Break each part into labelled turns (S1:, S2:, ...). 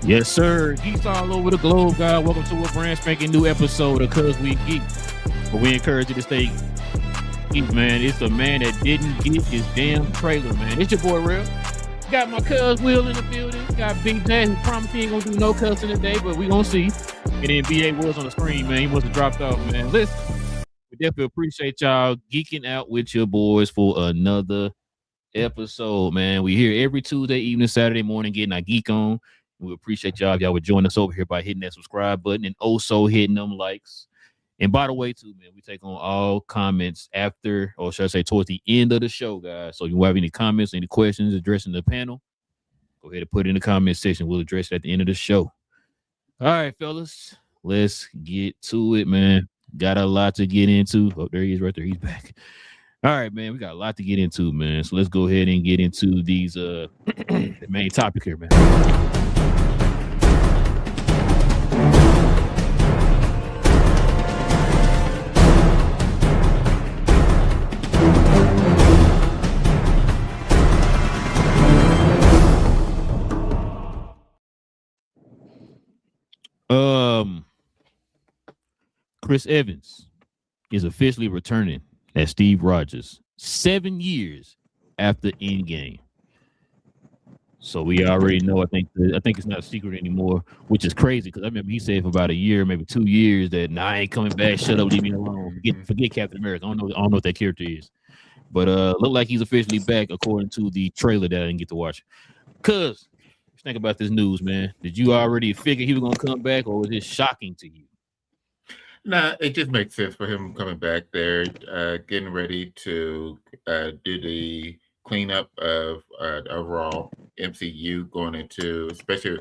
S1: Yes, sir. Geeks all over the globe, guys. Welcome to a brand spanking new episode of Cuz We Geek. But we encourage you to stay geek, man. It's a man that didn't get his damn trailer, man. It's your boy, Real. Got my cuz Will in the building. Got Big J, who promised he ain't gonna do no cussing today, but we gonna see. And then BA was on the screen, man. He must have dropped off, man. Listen, we definitely appreciate y'all geeking out with your boys for another episode, man. We here every Tuesday evening, Saturday morning, getting our geek on. We appreciate y'all if y'all would join us over here by hitting that subscribe button and also hitting them likes. And by the way, too, man, we take on all comments after, or should I say, towards the end of the show, guys. So if you have any comments, any questions addressing the panel, go ahead and put it in the comment section. We'll address it at the end of the show. All right, fellas, let's get to it, man. Got a lot to get into. Oh, there he is right there. He's back. All right, man, we got a lot to get into, man. So let's go ahead and get into these the main topic here, man. Chris Evans is officially returning as Steve Rogers 7 years after Endgame. So we already know. I think it's not a secret anymore, which is crazy because I remember he said for about a year, maybe 2 years, that I ain't coming back. Shut up, leave me alone. Forget Captain America. I don't know what that character is, but look like he's officially back according to the trailer that I didn't get to watch. Cuz, think about this news, man. Did you already figure he was gonna come back, or was it shocking to you?
S2: Nah, it just makes sense for him coming back there, getting ready to do the cleanup of the overall MCU, going into especially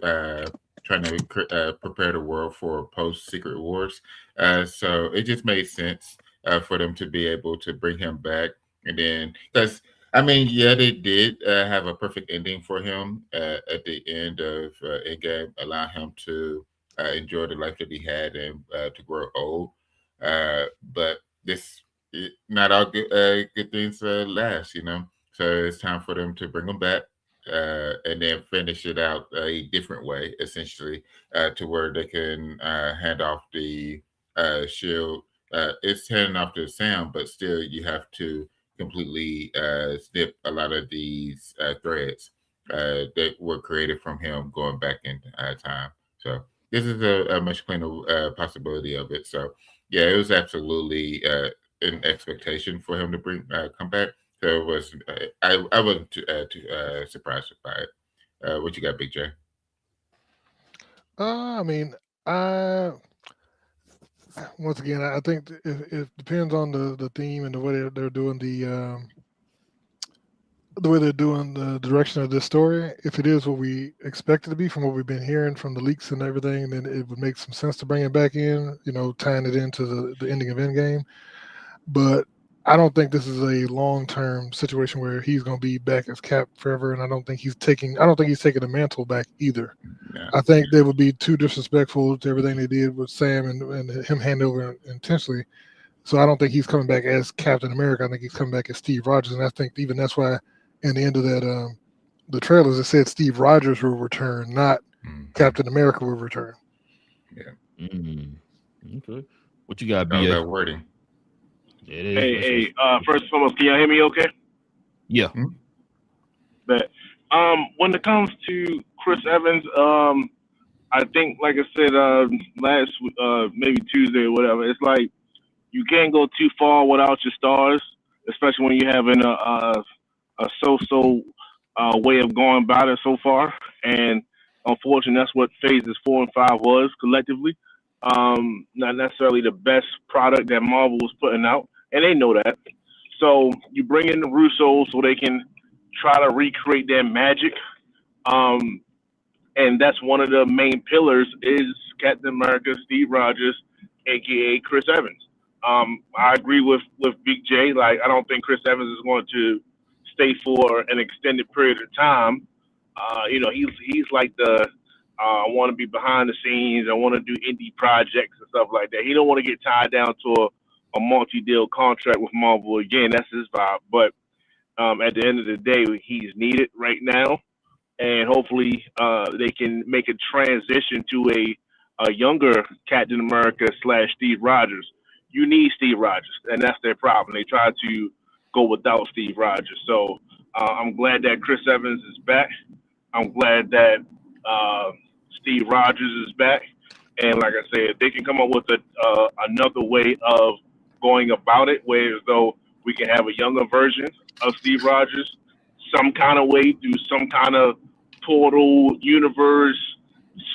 S2: trying to prepare the world for post Secret Wars. So it just made sense for them to be able to bring him back, and then because yeah, they did have a perfect ending for him at the end of Endgame, allow him to enjoy the life that he had and to grow old. But this, not all good things last, you know. So it's time for them to bring him back and then finish it out a different way, essentially, to where they can hand off the shield. It's handing off to Sam, but still you have to completely snip a lot of these threads that were created from him going back in time. So this is a much cleaner possibility of it. So yeah, it was absolutely an expectation for him to come back. So it was I wasn't too surprised by it. What you got, Big J?
S3: I once again, I think it depends on the theme and the way they're doing the way they're doing the direction of this story. If it is what we expect it to be from what we've been hearing from the leaks and everything, then it would make some sense to bring it back in, tying it into the ending of Endgame. But I don't think this is a long-term situation where he's going to be back as Cap forever, and I don't think he's taking the mantle back either. Yeah. I think they would be too disrespectful to everything they did with Sam and him hand over intentionally. So I don't think he's coming back as Captain America. I think he's coming back as Steve Rogers, and I think even that's why in the end of that the trailers it said Steve Rogers will return, not Captain America will return.
S2: Yeah.
S1: Okay. What you got,
S2: BA? That wording.
S4: Hey, first and foremost, can y'all hear me okay?
S1: Yeah.
S4: But when it comes to Chris Evans, I think, like I said last maybe Tuesday or whatever, it's like you can't go too far without your stars, especially when you're having a so-so way of going about it so far. And unfortunately, that's what phases 4 and 5 was collectively. Not necessarily the best product that Marvel was putting out, and they know that. So you bring in the Russos so they can try to recreate their magic. And that's one of the main pillars is Captain America, Steve Rogers, aka Chris Evans. I agree with Big J. Like, I don't think Chris Evans is going to stay for an extended period of time. He's like the I want to be behind the scenes. I want to do indie projects and stuff like that. He don't want to get tied down to a multi-deal contract with Marvel again. That's his vibe. But at the end of the day, he's needed right now. and hopefully they can make a transition to a younger Captain America / Steve Rogers. You need Steve Rogers, and that's their problem. They try to go without Steve Rogers. So I'm glad that Chris Evans is back. I'm glad that Steve Rogers is back. And like I said, if they can come up with another way of going about it, where as though we can have a younger version of Steve Rogers, some kind of way through some kind of portal, universe,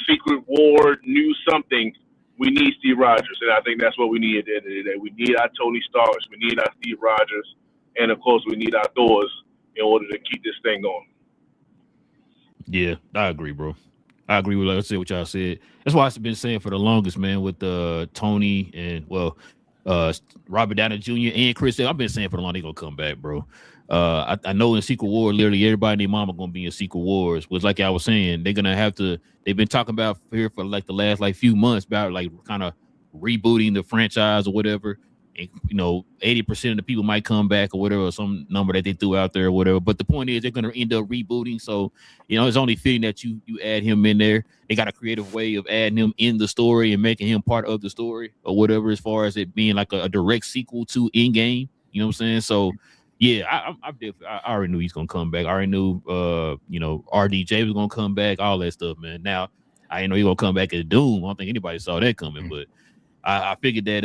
S4: secret war, new something, we need Steve Rogers. And I think that's what we need at the end of the day. We need our Tony Starks, we need our Steve Rogers, and of course we need our Thors in order to keep this thing going.
S1: Yeah, I agree, bro. I agree with what y'all said. That's why I've been saying for the longest, man, with Tony and Robert Downey Jr. and Chris Evans. I've been saying for the long they're gonna come back, bro. I know in Secret War, literally everybody and their mama gonna be in Secret Wars. Was like I was saying, they're gonna have to. They've been talking about here for like the last few months about like kind of rebooting the franchise or whatever. And 80% of the people might come back or whatever, or some number that they threw out there or whatever. But the point is, they're gonna end up rebooting. So it's only fitting that you add him in there. They got a creative way of adding him in the story and making him part of the story or whatever, as far as it being like a direct sequel to Endgame. You know what I'm saying? So. Yeah, I already knew he's gonna come back. I already knew, RDJ was gonna come back. All that stuff, man. Now I didn't know he gonna come back as Doom. I don't think anybody saw that coming, but I figured that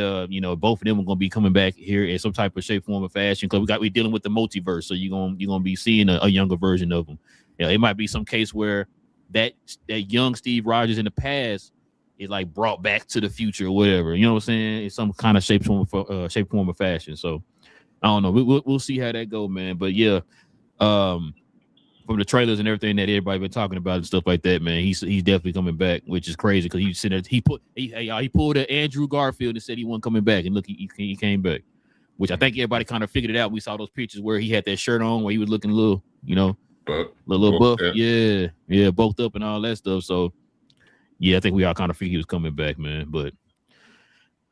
S1: both of them are gonna be coming back here in some type of shape, form, or fashion. Because we're dealing with the multiverse, so you're gonna be seeing a younger version of them. It might be some case where that young Steve Rogers in the past is like brought back to the future or whatever. You know what I'm saying? In some kind of shape, form, or fashion. So. I don't know. We'll see how that go, man. But yeah, from the trailers and everything that everybody been talking about and stuff like that, man, he's definitely coming back, which is crazy because he pulled an Andrew Garfield and said he wasn't coming back, and look, he came back, which I think everybody kind of figured it out. We saw those pictures where he had that shirt on, where he was looking a little, little buff, yeah, bulked up and all that stuff. So yeah, I think we all kind of figured he was coming back, man. But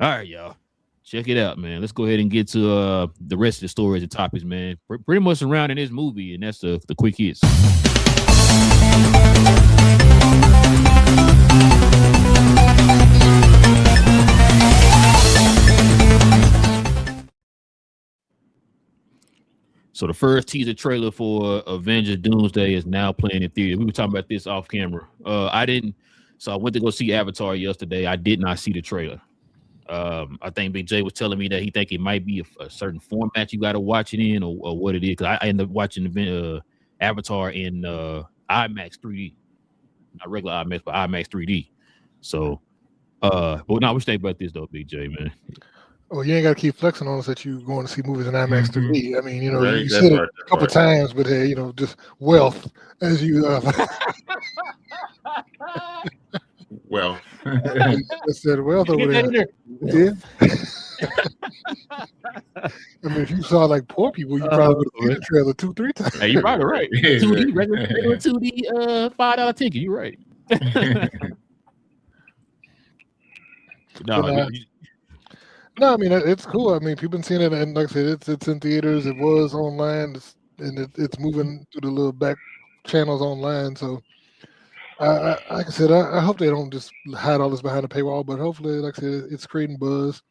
S1: all right, y'all. Check it out, man. Let's go ahead and get to the rest of the stories and topics, man. Pretty much surrounding this movie, and that's the quick hits. So the first teaser trailer for Avengers Doomsday is now playing in theaters. We were talking about this off camera. I went to go see Avatar yesterday. I did not see the trailer. I think Big J was telling me that he think it might be a certain format you got to watch it in, or what it is. Because I ended up watching the Avatar in IMAX 3D, not regular IMAX, but IMAX 3D. So, but no, what you think about this though, Big J, man?
S3: Well, you ain't got to keep flexing on us that you going to see movies in IMAX 3D. I mean, you said it a couple times, but hey, just wealth as you.
S2: Well,
S3: I said wealth over there. Yeah. I mean, if you saw like poor people, you probably would have seen the trailer 2-3 times.
S1: Hey, you're probably right. 2D, regular 2D, $5 ticket. You're right.
S3: No, I mean it's cool. I mean, people been seeing it, and like I said, it's in theaters. It was online, and it's moving through the little back channels online. So, like I said, I hope they don't just hide all this behind a paywall. But hopefully, like I said, it's creating buzz.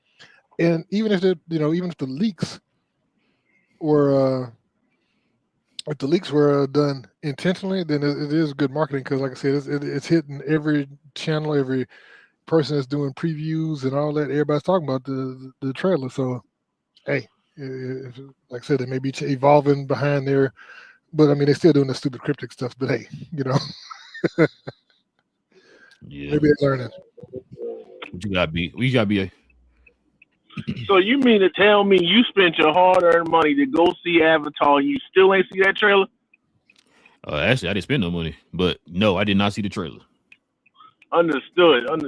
S3: And even if the leaks were done intentionally, then it is good marketing because, like I said, it's hitting every channel, every person that's doing previews and all that. Everybody's talking about the trailer. So, hey, like I said, it may be evolving behind there, but I mean, they're still doing the stupid cryptic stuff. But hey,
S1: yeah,
S3: maybe they're learning.
S1: You gotta be.
S4: So you mean to tell me you spent your hard-earned money to go see Avatar and you still ain't see that trailer?
S1: Actually, I didn't spend no money, but no, I did not see the trailer.
S4: Understood. That's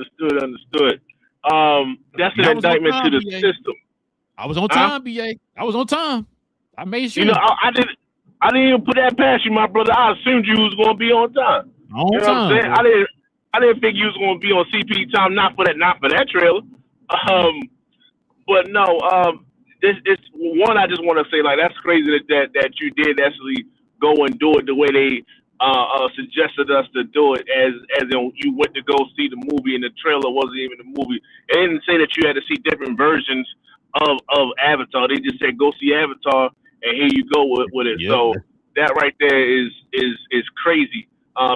S4: an indictment to the system.
S1: I was on time, BA. I was on time. I made sure.
S4: I didn't even put that past you, my brother. I assumed you was going to be on time.
S1: What I'm saying?
S4: I didn't think you was going to be on CP time. Not for that trailer. But no. It's one. I just want to say, like, that's crazy that you did actually go and do it the way suggested us to do it as in you went to go see the movie and the trailer wasn't even the movie. It didn't say that you had to see different versions of Avatar. They just said go see Avatar and here you go with it.
S1: Yep.
S4: So that right there is crazy.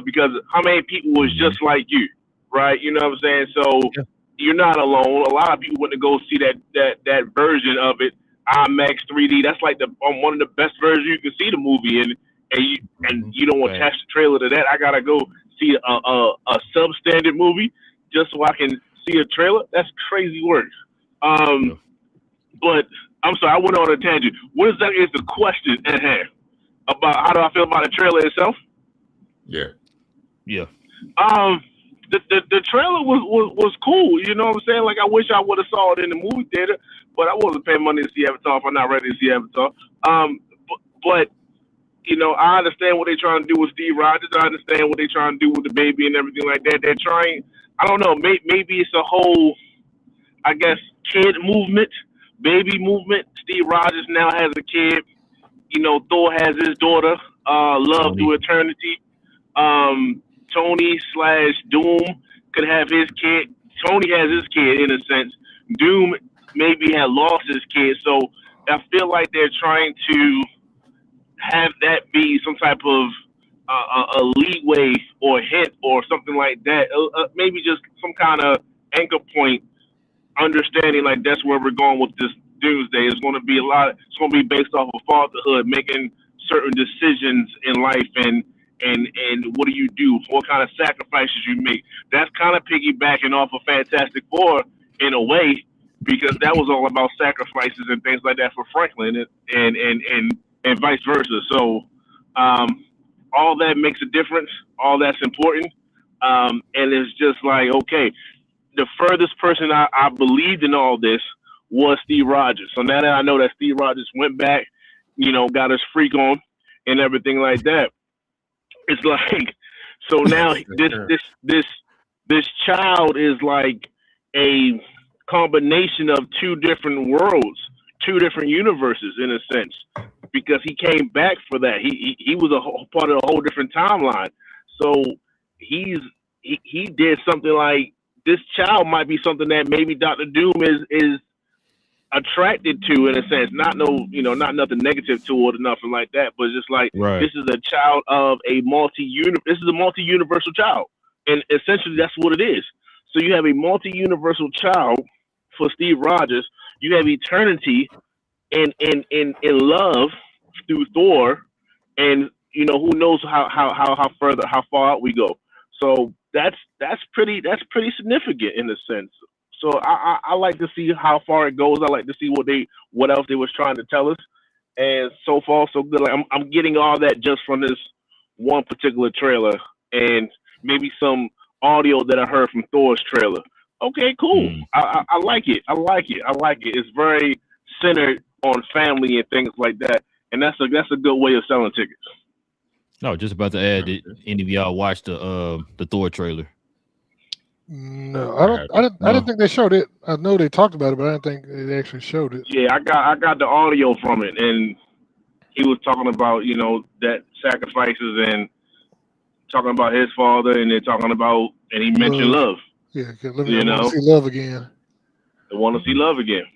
S4: Because how many people was just like you, right? You know what I'm saying? So you're not alone. A lot of people went to go see that version of it, IMAX 3D. That's like one of the best versions you can see the movie in. And you don't attach the trailer to that. I gotta go see a substandard movie just so I can see a trailer. That's crazy work. But I'm sorry, I went on a tangent. What exactly is the question at hand about how do I feel about the trailer itself?
S2: Yeah.
S4: The trailer was cool. You know what I'm saying? Like I wish I would have saw it in the movie theater, but I wasn't paying money to see Avatar if I'm not ready to see Avatar. But you know, I understand what they're trying to do with Steve Rogers. I understand what they're trying to do with the baby and everything like that. They're trying, I don't know, maybe it's a whole, I guess, kid movement, baby movement. Steve Rogers now has a kid. You know, Thor has his daughter, Love Through Eternity. Tony / Doom could have his kid. Tony has his kid in a sense. Doom maybe had lost his kid. So I feel like they're trying to have that be some type of a leeway or hint or something like that. Maybe just some kind of anchor point, understanding like that's where we're going with this Doomsday. It's going to be it's going to be based off of fatherhood, making certain decisions in life and what do you do? What kind of sacrifices you make? That's kind of piggybacking off of Fantastic Four in a way, because that was all about sacrifices and things like that for Franklin and vice versa. So all that makes a difference. All that's important. And it's just like, okay, the furthest person I believed in all this was Steve Rogers. So now that I know that Steve Rogers went back, you know, got his freak on and everything like that, it's like, so now this child is like a combination of two different worlds, two different universes in a sense, because he came back for that. He was a whole part of a whole different timeline. So he did something like, this child might be something that maybe Dr. Doom is attracted to in a sense, not nothing negative to it or nothing like that, but just like This is a child of this is a multi-universal child, and essentially that's what it is. So you have a multi-universal child for Steve Rogers. You have eternity in love through Thor, and you know who knows how far out we go. So that's pretty significant in a sense. So I like to see how far it goes. I like to see what else they was trying to tell us. And so far, so good. Like I'm getting all that just from this one particular trailer and maybe some audio that I heard from Thor's trailer. Okay, cool. I like it. I like it. It's very centered on family and things like that. And that's a good way of selling tickets.
S1: No, just about to add, did any of y'all watch the Thor trailer?
S3: No, I didn't think they showed it. I know they talked about it, but I didn't think they actually showed it.
S4: Yeah, I got the audio from it, and he was talking about, you know, that sacrifices and talking about his father, and then talking about, and he mentioned love.
S3: Yeah, let me see love again.
S4: I want to see love again.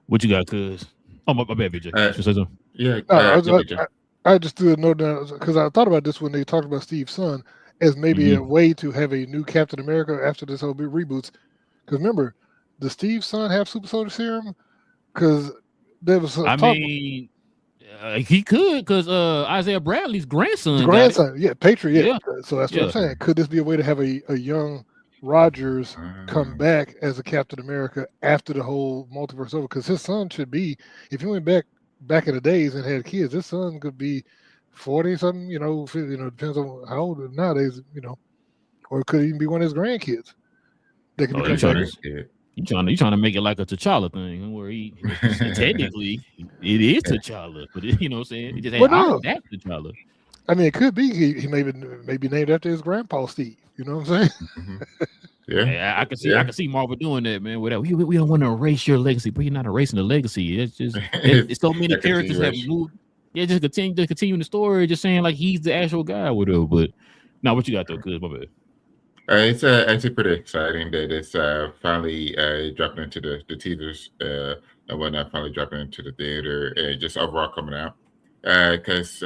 S1: What you got, cuz? Oh, my bad, BJ.
S3: I just threw a note down because I thought about this when they talked about Steve's son as maybe a way to have a new Captain America after this whole big reboots. Because remember, does Steve's son have super soldier serum? Because there was
S1: he could, because Isaiah Bradley's grandson.
S3: Patriot. Yeah. So that's what I'm saying. Could this be a way to have a young Rogers come back as a Captain America after the whole multiverse over? Because his son should be, if he went back in the days and had kids, his son could be 40 something, depends on how old nowadays, or it could even be one of his grandkids. They could
S1: You trying to make it like a T'Challa thing, where he technically it is T'Challa, but you know what I'm saying? It just ain't that T'Challa.
S3: I mean, it could be he may be named after his grandpa Steve. You know what I'm saying?
S1: Yeah, I can see Marvel doing that, man. Whatever. We don't want to erase your legacy, but you're not erasing the legacy. It's just it's so many characters have moved. Yeah, just continue the story, just saying like he's the actual guy or whatever. But now what you got though, cuz my bad.
S2: It's actually pretty exciting that it's finally dropping into the teasers and whatnot, finally dropping into the theater and just overall coming out. Because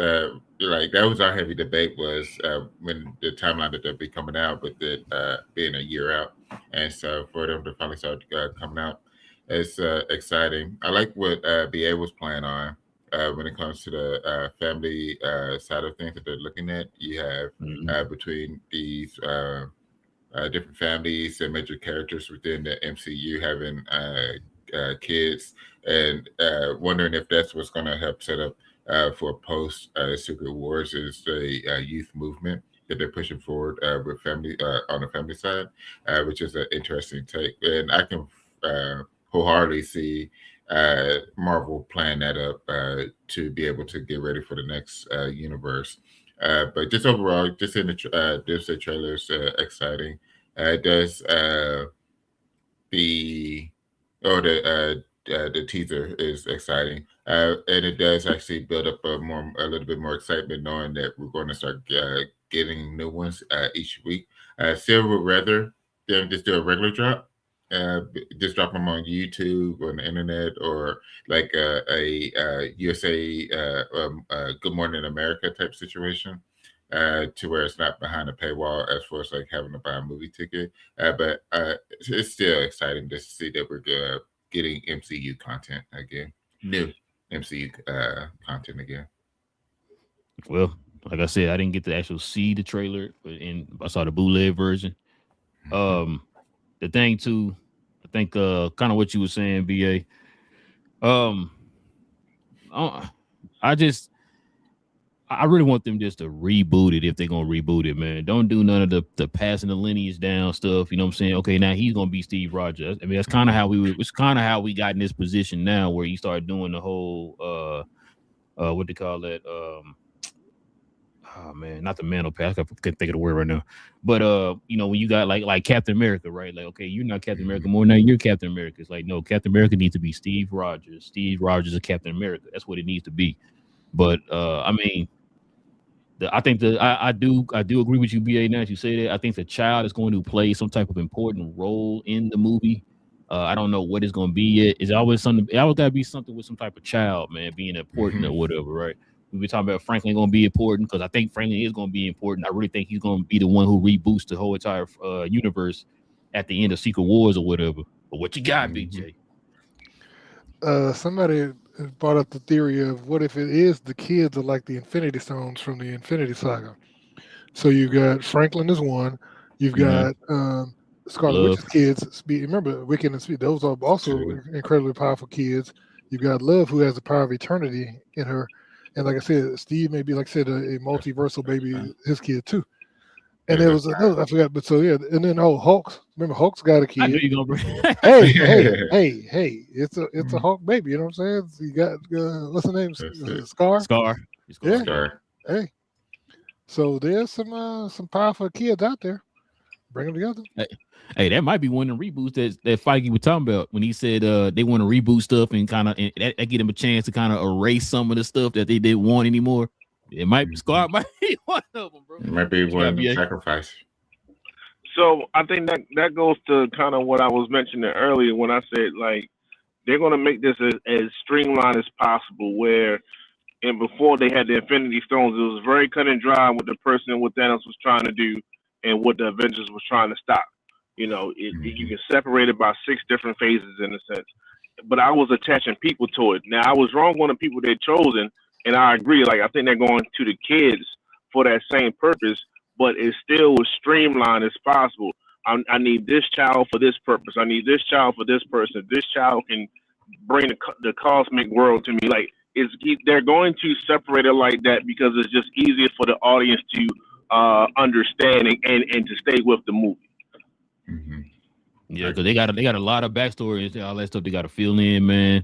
S2: like that was our heavy debate was when the timeline that they'll be coming out, with it being a year out, and so for them to finally start coming out, it's exciting. I like what BA was playing on. When it comes to the family side of things that they're looking at, you have between these different families and major characters within the MCU having kids, and wondering if that's what's going to help set up for post Secret Wars is the youth movement that they're pushing forward with family on the family side, which is an interesting take, and I can wholeheartedly see Marvel playing that up to be able to get ready for the next universe. But just overall, just in the Disney trailers, exciting. It does the teaser is exciting, and it does actually build up a little bit more excitement knowing that we're going to start getting new ones each week. Still would rather them just do a regular drop. Just drop them on YouTube or on the internet, or like a USA Good Morning America type situation, to where it's not behind a paywall as far as like having to buy a movie ticket. But it's still exciting to see that we're getting MCU content again, new MCU content again.
S1: Well, like I said, I didn't get to actually see the trailer, but I saw the bootleg version. The thing too, I think kind of what you were saying, BA. I really want them just to reboot it if they're gonna reboot it, man. Don't do none of the passing the lineage down stuff. You know what I'm saying? Okay, now he's gonna be Steve Rogers. I mean, that's kind of how we got in this position now, where you start doing the whole what they call that oh man, not the mantle pass. I can't think of the word right now. But you know, when you got like Captain America, right? Like, okay, you're not Captain America more now, you're Captain America. It's like, no, Captain America needs to be Steve Rogers. Steve Rogers is Captain America. That's what it needs to be. But I mean, I think I do agree with you, BA. Now that you say that, I think the child is going to play some type of important role in the movie. I don't know what it's going to be yet. It's always something. It always got to be something with some type of child, man, being important or whatever, right? We were talking about Franklin going to be important because I think Franklin is going to be important. I really think he's going to be the one who reboots the whole entire universe at the end of Secret Wars or whatever. But what you got, BJ?
S3: Somebody brought up the theory of what if it is the kids are like the Infinity Stones from the Infinity Saga. So you got Franklin is one. You've got Scarlet Witch's kids. Remember, Wiccan and Speed. Those are also incredibly powerful kids. You've got Love, who has the power of eternity in her. And like I said, Steve may be, like I said, a multiversal baby, his kid too. And there was another, I forgot, but so yeah, and then Hulk. Remember, Hulk's got a kid.
S1: I knew you gonna bring.
S3: hey! It's a Hulk baby. You know what I'm saying? So you got what's the name? Scar. Yeah.
S2: Scar.
S3: Hey, so there's some powerful kids out there. Bring them together.
S1: Hey, that might be one of the reboots that Feige was talking about when he said they want to reboot stuff and kind of that get them a chance to kind of erase some of the stuff that they didn't want anymore. It might be Scar, might be one of them, bro.
S2: It might be one sacrifice.
S4: So I think that goes to kind of what I was mentioning earlier when I said like they're gonna make this as streamlined as possible. Where and before they had the Infinity Stones, it was very cut and dry with the person and what Thanos was trying to do and what the Avengers was trying to stop. You know, you can separate it by 6 different phases in a sense. But I was attaching people to it. Now I was wrong on the people they'd chosen. And I agree, like, I think they're going to the kids for that same purpose, but it's still as streamlined as possible. I need this child for this purpose. I need this child for this person. This child can bring the cosmic world to me. Like, they're going to separate it like that because it's just easier for the audience to understand and to stay with the movie.
S1: Yeah, because they got a lot of backstory and all that stuff they got to fill in, man.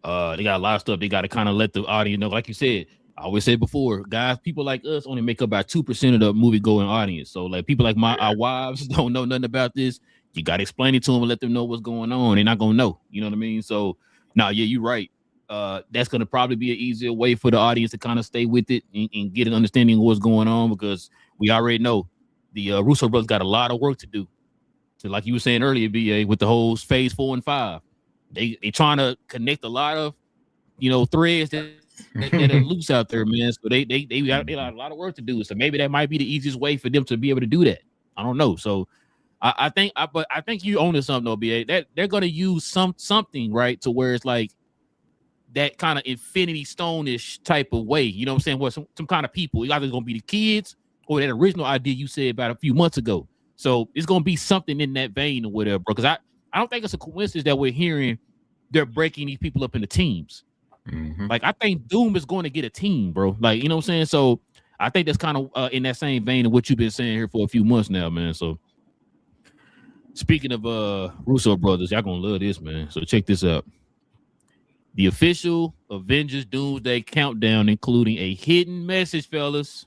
S1: They got a lot of stuff they got to kind of let the audience know. Like you said, I always said before, guys, people like us only make up about 2% of the movie going audience. So like people like our wives don't know nothing about this. You got to explain it to them and let them know what's going on. They're not gonna know. You know what I mean? So yeah, you're right. that's going to probably be an easier way for the audience to kind of stay with it and get an understanding of what's going on, because we already know the Russo brothers got a lot of work to do. So like you were saying earlier, BA, with the whole phase 4 and 5, they trying to connect a lot of, threads that are loose out there, man. So they got a lot of work to do. So maybe that might be the easiest way for them to be able to do that. I don't know. So I think you own to something though, BA. That they're gonna use something, right, to where it's like that kind of Infinity Stone-ish type of way. You know what I'm saying? Where some kind of people, either gonna be the kids or that original idea you said about a few months ago. So it's gonna be something in that vein or whatever, bro. Because I don't think it's a coincidence that we're hearing they're breaking these people up into teams.
S2: Mm-hmm.
S1: Like I think Doom is going to get a team, bro. Like, you know what I'm saying? So I think that's kind of in that same vein of what you've been saying here for a few months now, man. So speaking of Russo brothers, y'all gonna love this, man. So check this out. The official Avengers Doomsday Countdown, including a hidden message, fellas.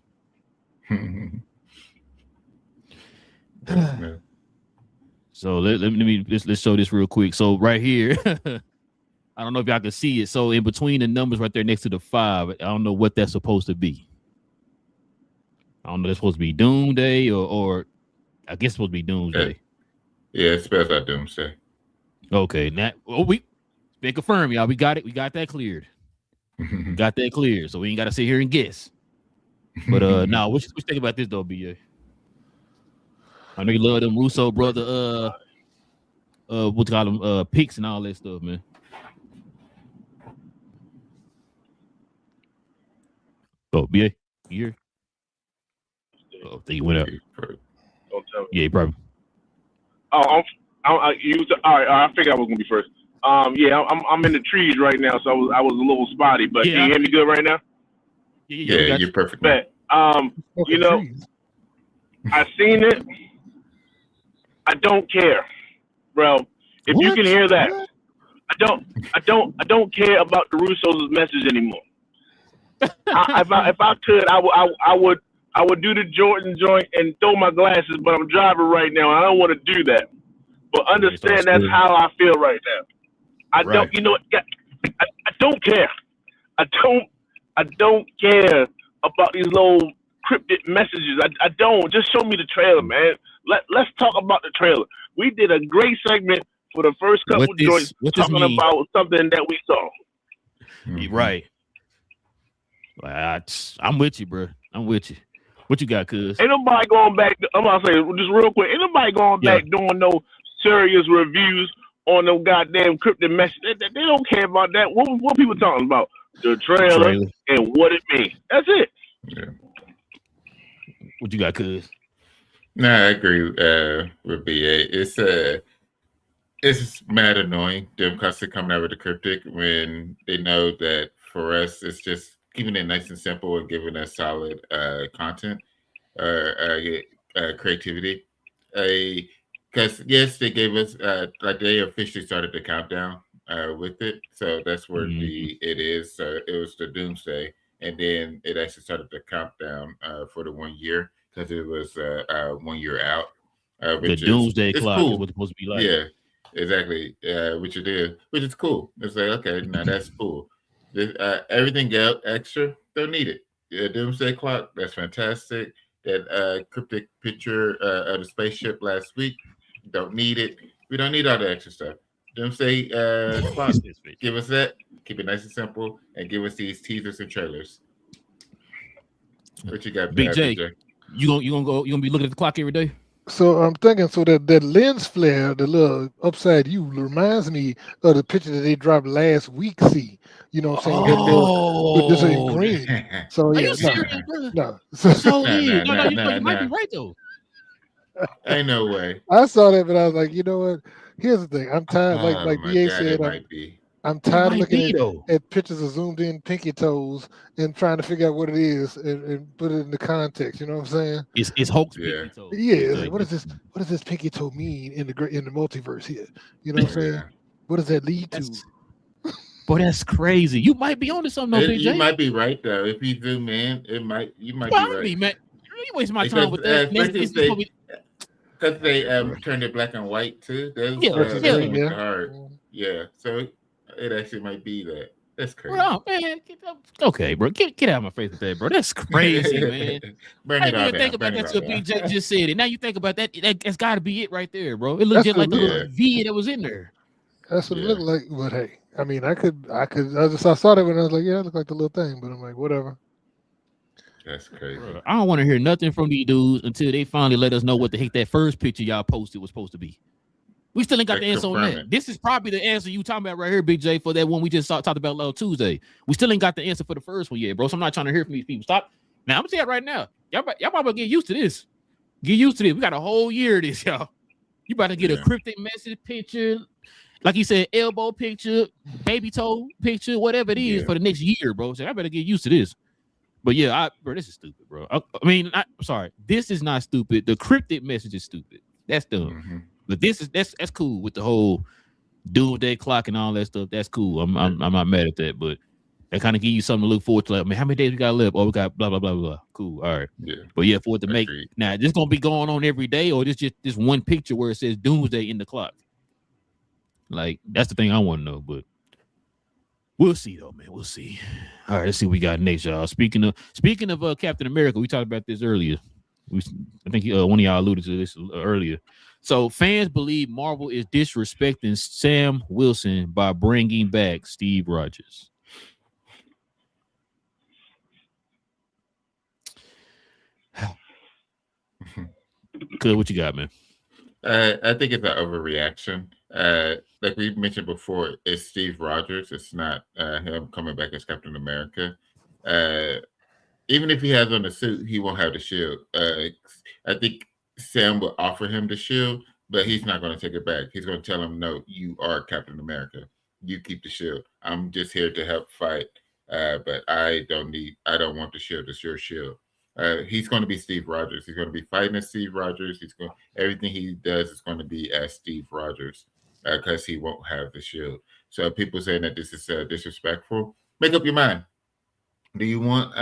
S1: So let's show this real quick. So right here, I don't know if y'all can see it. So in between the numbers right there next to the 5, I don't know what that's supposed to be. I don't know. That's supposed to be Doomsday or I guess it's supposed to be Doomsday.
S2: Yeah, it spells out Doomsday.
S1: Okay, now we been confirmed, y'all. We got it. We got that cleared. Got that cleared. So we ain't got to sit here and guess. But now, what you think about this though, BA? I know you love them Russo brother, what you call them, picks and all that stuff, man. Oh, BA, you here? Oh, I think he went out.
S4: Don't tell me.
S1: Yeah, he probably.
S4: Oh, all right. I figured I was gonna be first. Yeah, I'm in the trees right now, so I was a little spotty. But
S1: Yeah,
S4: can you hear me good right now?
S2: Yeah, you're perfect.
S4: Bet. I seen it. I don't care, bro. If you can hear that, I don't care about the Russo's message anymore. If I could, I would do the Jordan joint and throw my glasses, but I'm driving right now, and I don't want to do that. But understand that's how I feel right now. I don't, I don't care. I don't care about these little cryptic messages. I don't. Just show me the trailer, man. Let's talk about the trailer. We did a great segment for the first couple joints talking about something that we saw.
S1: Right. I'm with you, bro. I'm with you. What you got, cuz?
S4: Ain't nobody going back. I'm gonna say just real quick. Ain't nobody going back doing no serious reviews on no goddamn cryptic message. They don't care about that. What people talking about? The trailer and what it means. That's it.
S2: Yeah.
S1: What you got, cuz?
S2: No, I agree with BA. It's mad annoying them constantly coming out with the cryptic when they know that for us it's just keeping it nice and simple and giving us solid content creativity. Because yes, they gave us like they officially started the countdown with it, so that's where it is. So it was the Doomsday, and then it actually started the countdown for the 1 year because it was 1 year out.
S1: The Doomsday clock is what's supposed to be like.
S2: Yeah, exactly. Which it is, which is cool. It's like, okay, now that's cool. Everything else extra, don't need it. The Doomsday clock, that's fantastic. That cryptic picture of the spaceship last week, don't need it. We don't need all the extra stuff. Doomsday clock, give us that. Keep it nice and simple, and give us these teasers and trailers. What you got,
S1: Big J? You gonna be looking at the clock every day?
S3: So I'm thinking, so that lens flare, the little upside U, reminds me of the picture that they dropped last week. See, you know what I'm saying? With this in green. So
S1: are
S3: yeah,
S1: you serious, bro?
S3: no.
S1: You might be right though.
S2: Ain't no way.
S3: I saw that, but I was like, you know what? Here's the thing. I'm tired. Like BA said, I'm tired of looking at pictures of zoomed in pinky toes and trying to figure out what it is and put it in the context. You know what I'm saying?
S1: It's Hulk's pinky toe.
S3: Yeah. Like, what does this pinky toe mean in the multiverse here? You know what I'm saying? What does that lead to?
S1: Boy, that's crazy. You might be onto something, Big J.
S2: You might be right though. If you zoom in, you might be right.
S1: Man. You waste my time with that.
S2: Because they turned it black and white too. Hard. Yeah, so it actually might be that. That's crazy.
S1: Bro, man, okay, bro, get out of my face with that, bro. That's crazy, man.
S2: Burn
S1: I
S2: it
S1: didn't
S2: all
S1: even
S2: down.
S1: think about
S2: Burn it
S1: that
S2: all
S1: till
S2: down.
S1: BJ just said it. Now you think about that, that's got to be it right there, bro. It looked
S3: That's
S1: just like the
S3: what it
S1: little V that was in there.
S3: That's what
S2: Yeah.
S3: it looked like. But hey, I mean, I saw that when I was like, yeah, it looked like the little thing. But I'm like, whatever.
S2: That's crazy.
S1: Bro, I don't want to hear nothing from these dudes until they finally let us know what the heck that first picture y'all posted was supposed to be. We still ain't got the answer on
S2: Confirm
S1: that.
S2: it.
S1: This is probably the answer you talking about right here, Big J, for that one we just talked about last Tuesday. We still ain't got the answer for the first one yet, bro. So I'm not trying to hear from these people. Stop. Now I'm gonna tell you right now. Y'all probably get used to this. Get used to this. We got a whole year of this, y'all. You about to get a cryptic message picture, like you said, elbow picture, baby toe picture, whatever it is for the next year, bro. So I better get used to this. But yeah, bro, this is stupid, bro. I mean, I'm sorry. This is not stupid. The cryptic message is stupid. That's dumb.
S2: Mm-hmm.
S1: But that's cool with the whole doomsday clock and all that stuff. That's cool. I'm not mad at that, but that kind of give you something to look forward to. Like, man, how many days we got left? Oh, we got blah blah blah blah. Cool. All right.
S2: Yeah.
S1: But yeah, for it to make now, this gonna be going on every day, or this just this one picture where it says doomsday in the clock. Like that's the thing I want to know, but we'll see though, man. We'll see. All right, let's see what we got next, y'all. Speaking of Captain America, we talked about this earlier. I think one of y'all alluded to this earlier. So fans believe Marvel is disrespecting Sam Wilson by bringing back Steve Rogers. Good, what you got, man?
S2: I think it's an overreaction. Like we mentioned before, it's Steve Rogers. It's not him coming back as Captain America. Even if he has on the suit, he won't have the shield. I think Sam will offer him the shield, but he's not going to take it back. He's going to tell him, no, you are Captain America. You keep the shield. I'm just here to help fight, but I don't want the shield. It's your shield. He's going to be Steve Rogers. He's going to be fighting as Steve Rogers. Everything he does is going to be as Steve Rogers because he won't have the shield. So people saying that this is disrespectful. Make up your mind. Do you want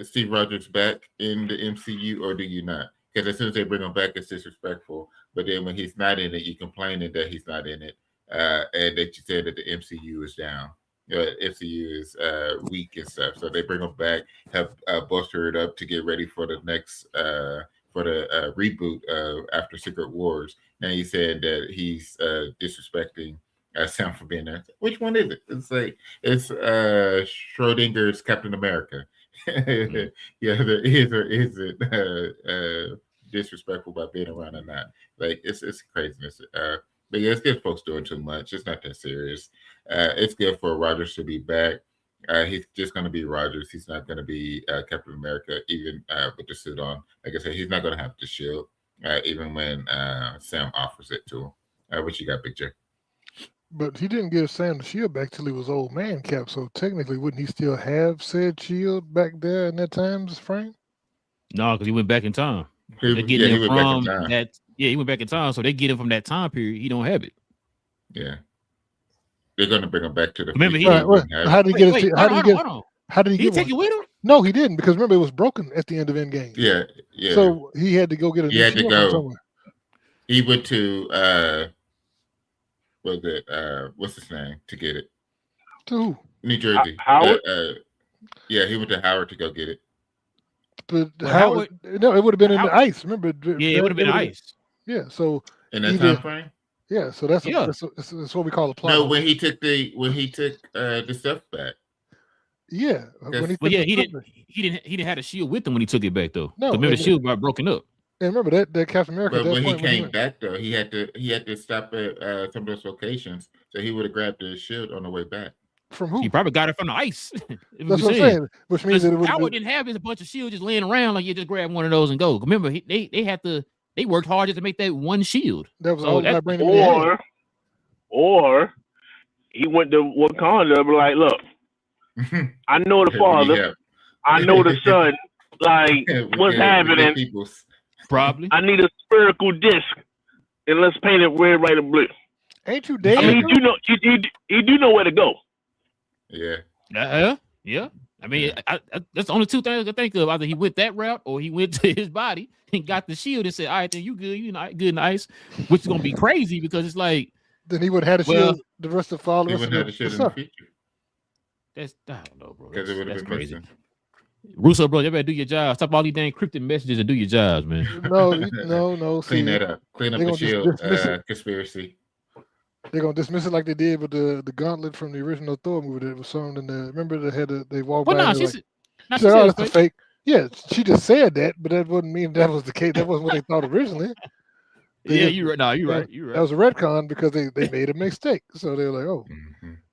S2: Steve Rogers back in the MCU or do you not? Because as soon as they bring him back, it's disrespectful. But then when he's not in it, you're complaining that he's not in it, and that you said that the MCU is down. MCU is weak and stuff. So they bring him back, have bolster it up to get ready for the next reboot after Secret Wars. Now he's saying that he's disrespecting Sam for being there. Which one is it? It's like it's Schrodinger's Captain America. Yeah, is or is it disrespectful by being around or not? Like it's craziness. But yeah, it's good folks doing too much. It's not that serious. It's good for Rogers to be back. He's just going to be Rogers. He's not going to be Captain America, even with the suit on. Like I said, he's not going to have the shield, even when Sam offers it to him. What you got, Big J?
S3: But he didn't give Sam the shield back till he was old man Cap. So technically, wouldn't he still have said shield back there in that time's frame?
S1: No, because he went back in time.
S2: He went back in time.
S1: He went back in time, so they get him from that time period. He don't have it.
S2: Yeah, they're gonna bring him back to the.
S1: Remember,
S3: how did he get it? How did he get
S1: take it with him?
S3: No, he didn't, because remember it was broken at the end of Endgame.
S2: Yeah.
S3: So he had to go get a.
S2: He had to go. He went to what's his name to get it?
S3: To who?
S2: New Jersey.
S4: Howard.
S2: Yeah, he went to Howard to go get it.
S3: But Howard, no, it would have been in the ice. Remember?
S1: Yeah, it would have been ice.
S3: Yeah, so
S2: in that time frame.
S3: Yeah, so that's what we call a plot.
S2: No, when he took the stuff back.
S3: Yeah,
S1: he didn't have a shield with him when he took it back though.
S3: No,
S1: remember the shield got broken up.
S3: And remember that Captain America.
S2: But when he came back though, he had to stop at some of those locations, so he would have grabbed the shield on the way back.
S3: From who?
S1: He probably got it from the ice.
S3: That's what I'm saying. Which means that
S1: Howard didn't have a bunch of shields just laying around like you just grab one of those and go. Remember, they worked hard just to make that one shield.
S3: That was
S4: or he went to Wakanda and be like, look, I know the father, I know the son. Like, what's happening?
S1: Probably.
S4: I need a spherical disc, and let's paint it red, white, and blue.
S3: Ain't you dead?
S4: I mean, you do know where to go.
S2: Yeah.
S1: Yeah. I mean, that's the only two things I can think of. Either he went that route or he went to his body and got the shield and said, all right, then you good. You know, good and ice, which is going to be crazy because it's like
S3: then he would have had a
S1: Well,
S3: shield the rest of all the
S2: He
S3: rest of
S2: wouldn't have the shit in the
S3: stuff.
S2: future
S1: I don't know, bro.
S2: because it would have
S1: That's
S2: been
S1: crazy.
S2: missing.
S1: Russo, bro, you better do your job. Stop all these dang cryptic messages and do your jobs, man.
S3: No.
S2: Clean
S3: See,
S2: that up. Clean up
S3: they
S2: the
S3: gonna just
S2: shield
S3: dismiss it.
S2: conspiracy.
S3: They're gonna dismiss it like they did with the gauntlet from the original Thor movie that was shown in the. Remember they walked
S1: Well,
S3: by.
S1: no,
S3: And
S1: she
S3: like,
S1: said,
S3: she said, "Oh, that's a fake." Yeah, she just said that, but that wouldn't mean that was the case. That wasn't what they thought originally.
S1: Yeah, you're right. No, you're right. You're
S3: That
S1: right.
S3: was a retcon because they made a mistake. So they were like, "Oh,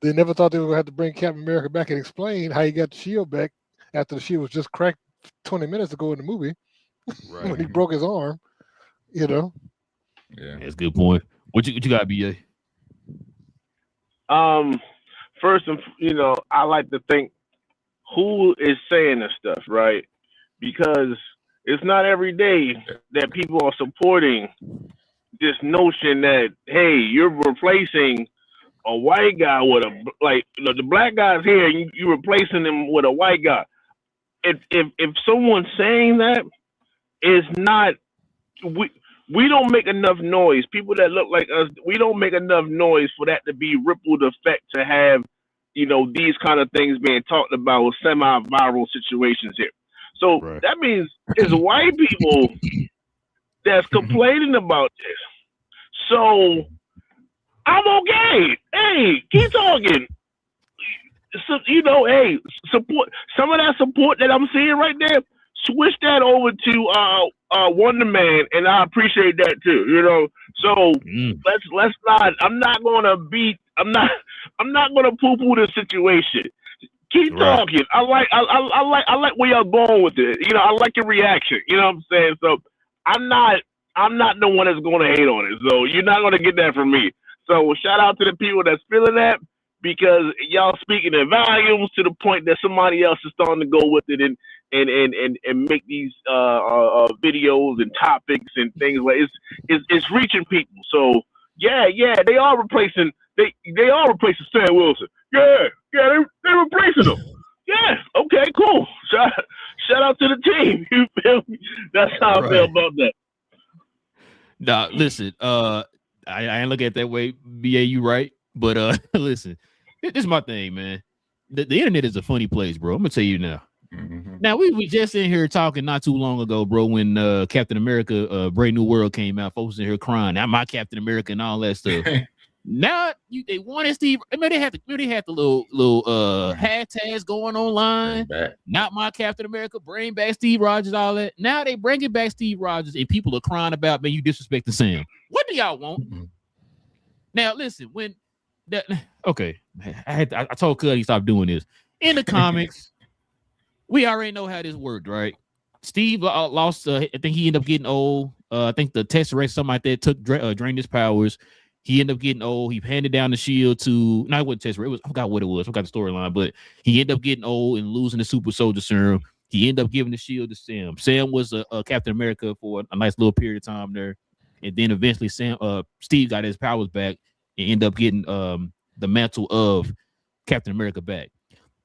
S3: they never thought they would have to bring Captain America back and explain how he got the shield back after the shield was just cracked 20 minutes ago in the movie when he broke his arm." You know.
S2: Yeah,
S1: That's a good point. What you got, BA?
S4: First, I like to think who is saying this stuff, right? Because it's not every day that people are supporting this notion that, hey, you're replacing a white guy with the black guy's here, and you're replacing him with a white guy. If someone's saying that, is not we don't make enough noise. People that look like us, we don't make enough noise for that to be rippled effect to have, these kind of things being talked about with semi-viral situations here. So that means it's white people that's complaining about this. So I'm okay. Hey, keep talking. So, hey, support some of that support that I'm seeing right there. Switch that over to Wonder Man, and I appreciate that too. So let's not. I'm not gonna poo-poo the situation. Keep talking. I like where y'all going with it. I like your reaction. You know what I'm saying? So I'm not the one that's gonna hate on it. So you're not gonna get that from me. So shout out to the people that's feeling that, because y'all speaking in volumes to the point that somebody else is starting to go with it and make these videos and topics and things like it's reaching people. So yeah, they are replacing Sam Wilson. Yeah, they're replacing him. Yeah, okay, cool. Shout out to the team. You feel me? That's how I feel about that.
S1: Nah, listen, I ain't look at it that way. BA, you right, but listen, this is my thing, man. The internet is a funny place, bro. I'm gonna tell you now. Now we just in here talking not too long ago, bro, when Captain America Brave New World came out, folks in here crying, "Now my Captain America" and all that stuff. Now they wanted Steve. I mean, they had the little hashtags going online. Not my Captain America, bring back Steve Rogers, all that. Now they bringing back Steve Rogers, and people are crying about, man, you disrespecting Sam. What do y'all want? Now listen, when that okay, I told Cuddy he stopped doing this. In the comics, we already know how this worked, right? Steve lost. I think he ended up getting old. I think the Tesseract, something like that, drained his powers. He ended up getting old. He handed down the shield to, no, it wasn't Tesseract. I forgot what it was. I forgot the storyline, but he ended up getting old and losing the super soldier serum. He ended up giving the shield to Sam. Sam was a Captain America for a nice little period of time there. And then eventually Steve got his powers back and ended up getting the mantle of Captain America back.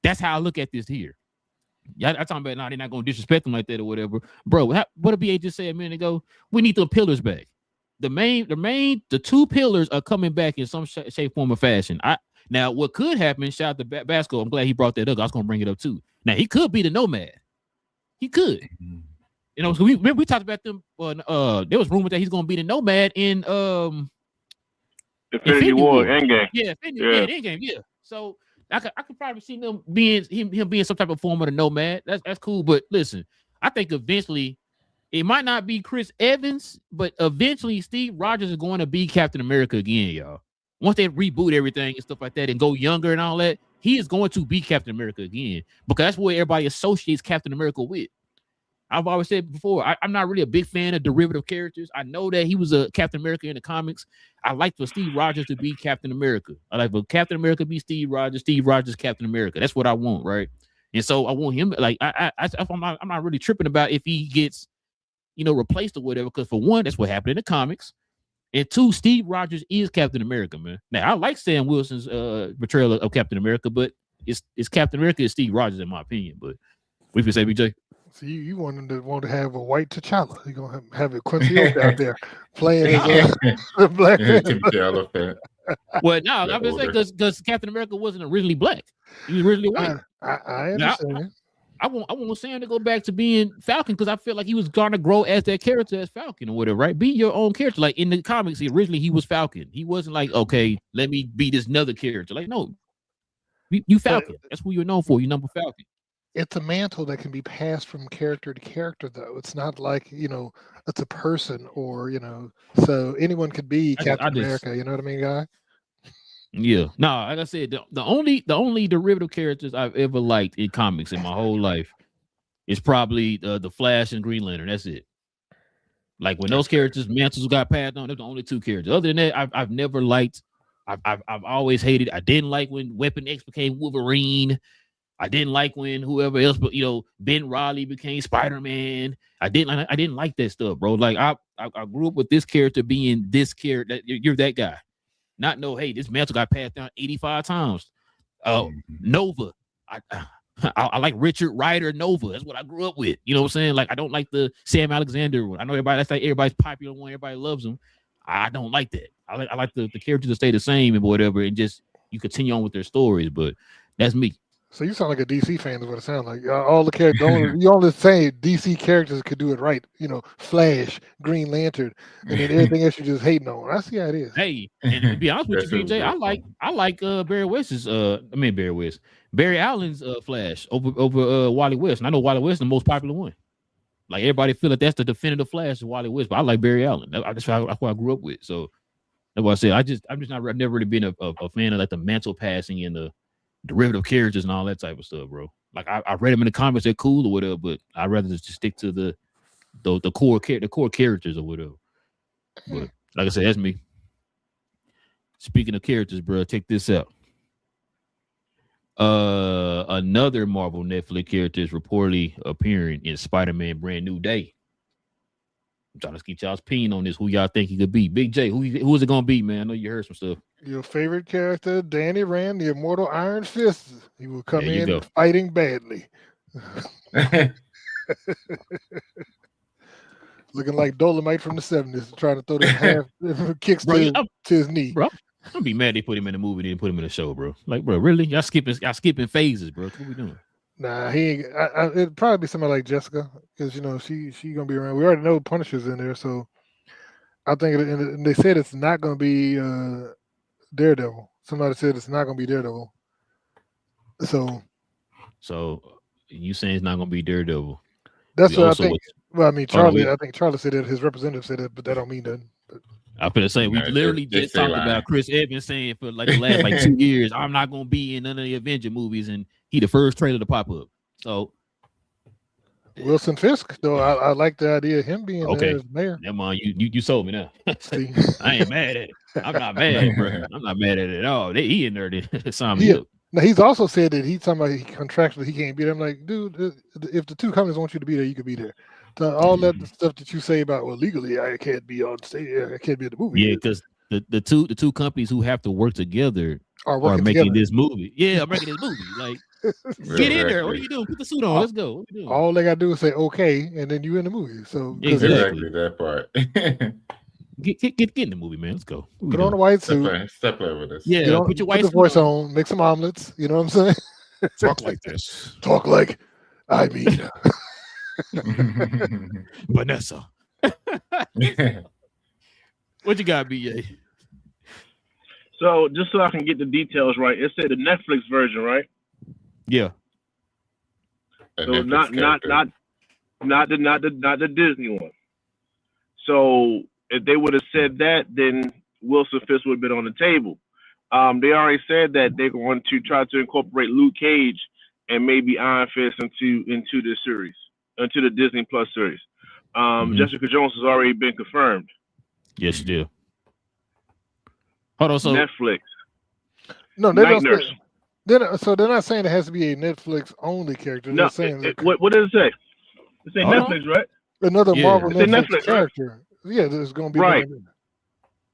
S1: That's how I look at this here. Yeah, I'm talking about, they're not going to disrespect him like that or whatever. Bro, what did BA just say a minute ago? We need the pillars back. The two pillars are coming back in some shape, form, or fashion. Now, what could happen, shout out to Basco, I'm glad he brought that up. I was going to bring it up too. Now, he could be the Nomad. He could. So we talked about them. There was rumor that he's going to be the Nomad in
S4: Infinity War, Endgame.
S1: Yeah, Endgame, yeah. So I could probably see him being some type of form of the Nomad. That's cool. But listen, I think eventually it might not be Chris Evans, but eventually Steve Rogers is going to be Captain America again, y'all. Once they reboot everything and stuff like that and go younger and all that, he is going to be Captain America again, because that's what everybody associates Captain America with. I've always said before, I'm not really a big fan of derivative characters. I know that he was a Captain America in the comics. I like for Steve Rogers to be Captain America. I like for Captain America to be Steve Rogers, Captain America. That's what I want, right? And so I want him, like, I'm not really tripping about if he gets, replaced or whatever, because for one, that's what happened in the comics. And two, Steve Rogers is Captain America, man. Now, I like Sam Wilson's portrayal of Captain America, but it's Captain America is Steve Rogers, in my opinion. But what you say, BJ?
S3: So you want to have a white T'Challa. You're going to have it Quincy Oak out there playing as a Black Panther.
S1: Well, no, I'm just saying because Captain America wasn't originally black. He was originally white.
S3: I understand.
S1: I want Sam to go back to being Falcon because I feel like he was gonna grow as that character as Falcon or whatever, right? Be your own character. Like in the comics, originally he was Falcon. He wasn't like, okay, let me be this another character. Like, no, you Falcon. That's who you're known for. You number Falcon.
S3: It's a mantle that can be passed from character to character, though. It's not like it's a person or so anyone could be Captain America. You know what I mean, guy?
S1: Yeah. No, like I said, the only derivative characters I've ever liked in comics in my whole life is probably the Flash and Green Lantern. That's it. Like when those characters mantles got passed on, they're the only two characters. Other than that, I've never liked. I've always hated. I didn't like when Weapon X became Wolverine. I didn't like when whoever else, but Ben Reilly became Spider-Man. I didn't like that stuff, bro. Like I grew up with this character being this character. That you're that guy. Not know, hey, this mantle got passed down 85 times. Nova. I like Richard Rider Nova. That's what I grew up with. You know what I'm saying? Like I don't like the Sam Alexander one. I know that's like everybody's popular one. Everybody loves him. I don't like that. I like the characters to stay the same and whatever, and just you continue on with their stories. But that's me.
S3: So you sound like a DC fan is what it sounds like. All the characters, you only say DC characters could do it right. Flash, Green Lantern, and then everything else you're just hating on. I see how it is.
S1: Hey, and to be honest with you, BJ, I like Barry Allen's Flash over Wally West. And I know Wally West is the most popular one. Like everybody feel like that's the definitive Flash of Wally West, but I like Barry Allen. That's what I grew up with. So that's what I said. I've never really been a fan of like the mantle passing and the derivative characters and all that type of stuff, bro. Like I read them in the comics, they're cool or whatever, but I'd rather just stick to the core characters or whatever. But like I said, that's me. Speaking of characters, bro, check this out. Another Marvel Netflix character is reportedly appearing in Spider-Man Brand New Day. I'm trying to keep y'all's opinion on this. Who y'all think he could be? Big J, who is it gonna be, man? I know you heard some stuff.
S3: Your favorite character, Danny Rand, the immortal Iron Fist. He will come in fighting badly. Looking like Dolomite from the 70s, trying to throw them half kicks to his knee.
S1: Bro, I'd be mad they put him in the movie, didn't put him in the show, bro. Like, bro, really? Y'all skipping phases, bro. What we doing?
S3: Nah, he ain't. It'd probably be somebody like Jessica, because she gonna be around. We already know Punisher's in there, so I think. And they said it's not gonna be Daredevil. Somebody said it's not gonna be Daredevil. So
S1: you saying it's not gonna be Daredevil?
S3: That's what I think. Well, I mean, Charlie. I think Charlie said that. His representative said that, but that don't mean that.
S1: I'm gonna say we literally just talked about Chris Evans saying for like the last 2 years, I'm not gonna be in none of the Avenger movies, and he the first trailer to pop up. So
S3: Wilson Fisk, though, I like the idea of him being there as mayor.
S1: Never mind, you sold me now. I ain't mad at it. I'm not mad, bro. I'm not mad at it at all. He in there to sign me up.
S3: Now he's also said that he's talking about contractually he can't be there. I'm like, dude, if the two companies want you to be there, you could be there. So all that stuff that you say about legally I can't be on stage, I can't be in the movie.
S1: Yeah, because the two companies who have to work together are making this movie. Yeah, I'm making this movie. Like, get in there. What are you doing? Put the suit on. Let's go. What are you doing?
S3: All they gotta do is say okay, and then you in the movie. So
S2: exactly that part.
S1: Get in the movie, man. Let's go.
S3: Put on a white suit.
S2: Step over this.
S1: Yeah, put your white
S3: suit voice on. Make some omelets. You know what I'm saying?
S1: Talk like this.
S3: Talk like I mean.
S1: Vanessa. What you got, BA?
S4: So just so I can get the details right, it said the Netflix version, right?
S1: Yeah.
S4: So not the Disney one. So if they would have said that, then Wilson Fisk would have been on the table. They already said that they're going to try to incorporate Luke Cage and maybe Iron Fist into this series, into the Disney Plus series. Jessica Jones has already been confirmed.
S1: Yes, she did. Hold on, so
S4: Netflix.
S3: No, they don't say, so they're not saying it has to be a Netflix only character. They're saying
S4: what does it say? It say Netflix, right?
S3: Another Marvel Netflix character. Right? Yeah, there's going to be
S4: right.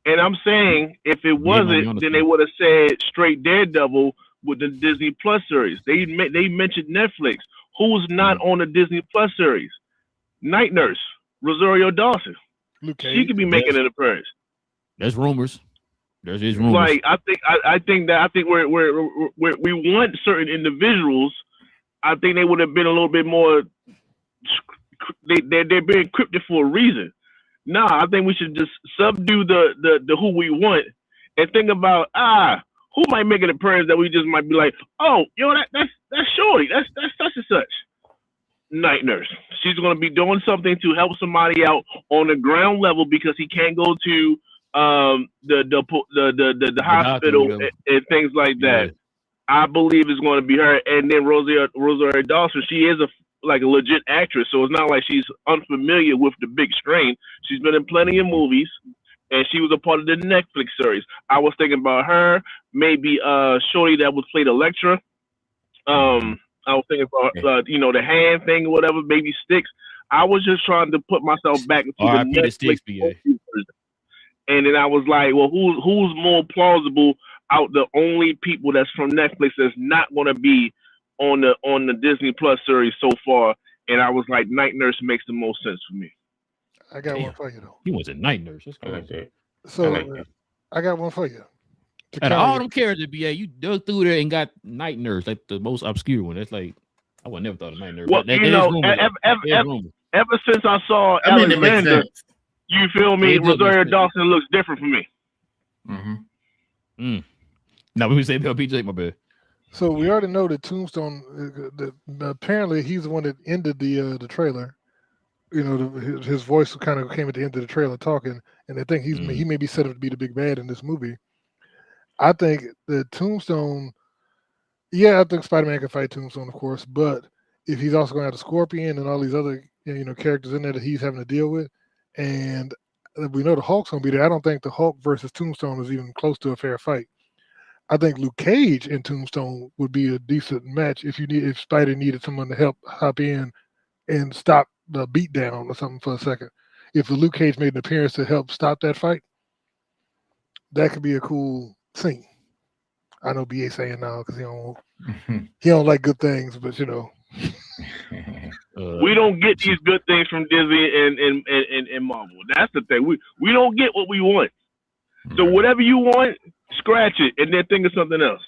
S4: And I'm saying if it wasn't, then they would have said straight Daredevil with the Disney Plus series. They mentioned Netflix. Who's not on the Disney Plus series? Night Nurse, Rosario Dawson. She could be making an appearance.
S1: There's rumors. There's his rumors.
S4: Like I think we want certain individuals. I think they would have been a little bit more. They're being encrypted for a reason. Nah, I think we should just subdue the who we want and think about who might make an appearance that we just might be like, oh, that's Shorty, that's such and such. Night Nurse. She's going to be doing something to help somebody out on the ground level because he can't go to the hospital and things like that. Yeah. I believe it's going to be her. And then Rosario Dawson, she is a legit actress, so it's not like she's unfamiliar with the big screen. She's been in plenty of movies, and she was a part of the Netflix series. I was thinking about her, maybe Shorty that would play Electra. I was thinking about the hand thing or whatever, maybe Sticks. I was just trying to put myself back into the Netflix version. And then I was like, well, who's more plausible out the only people that's from Netflix that's not going to be on the Disney Plus series so far? And I was like, Night Nurse makes the most sense for me.
S3: I got one for you though.
S1: He was a Night Nurse. That's
S2: I like that.
S3: So I got one for you.
S1: Out of all them characters, BA, you dug through there and got Night Nurse, like the most obscure one. That's like I would never thought of Night Nurse.
S4: Well, ever since I saw Alexander, you feel me? Rosario Dawson looks different for me.
S2: Mm-hmm.
S1: Now we say PJ, my bad.
S3: So we already know that Tombstone. Apparently, he's the one that ended the trailer. You know, his voice kind of came at the end of the trailer talking, and I think he may be set up to be the big bad in this movie. I think that Tombstone, I think Spider-Man can fight Tombstone, of course, but if he's also going to have the Scorpion and all these other characters in there that he's having to deal with, and we know the Hulk's going to be there, I don't think the Hulk versus Tombstone is even close to a fair fight. I think Luke Cage and Tombstone would be a decent match if Spider needed someone to hop in and stop the beatdown or something for a second. If Luke Cage made an appearance to help stop that fight, that could be a cool scene. I know BA saying now because he don't like good things, but
S4: we don't get these good things from Disney and Marvel. That's the thing. We don't get what we want. So whatever you want, scratch it and then think of something else.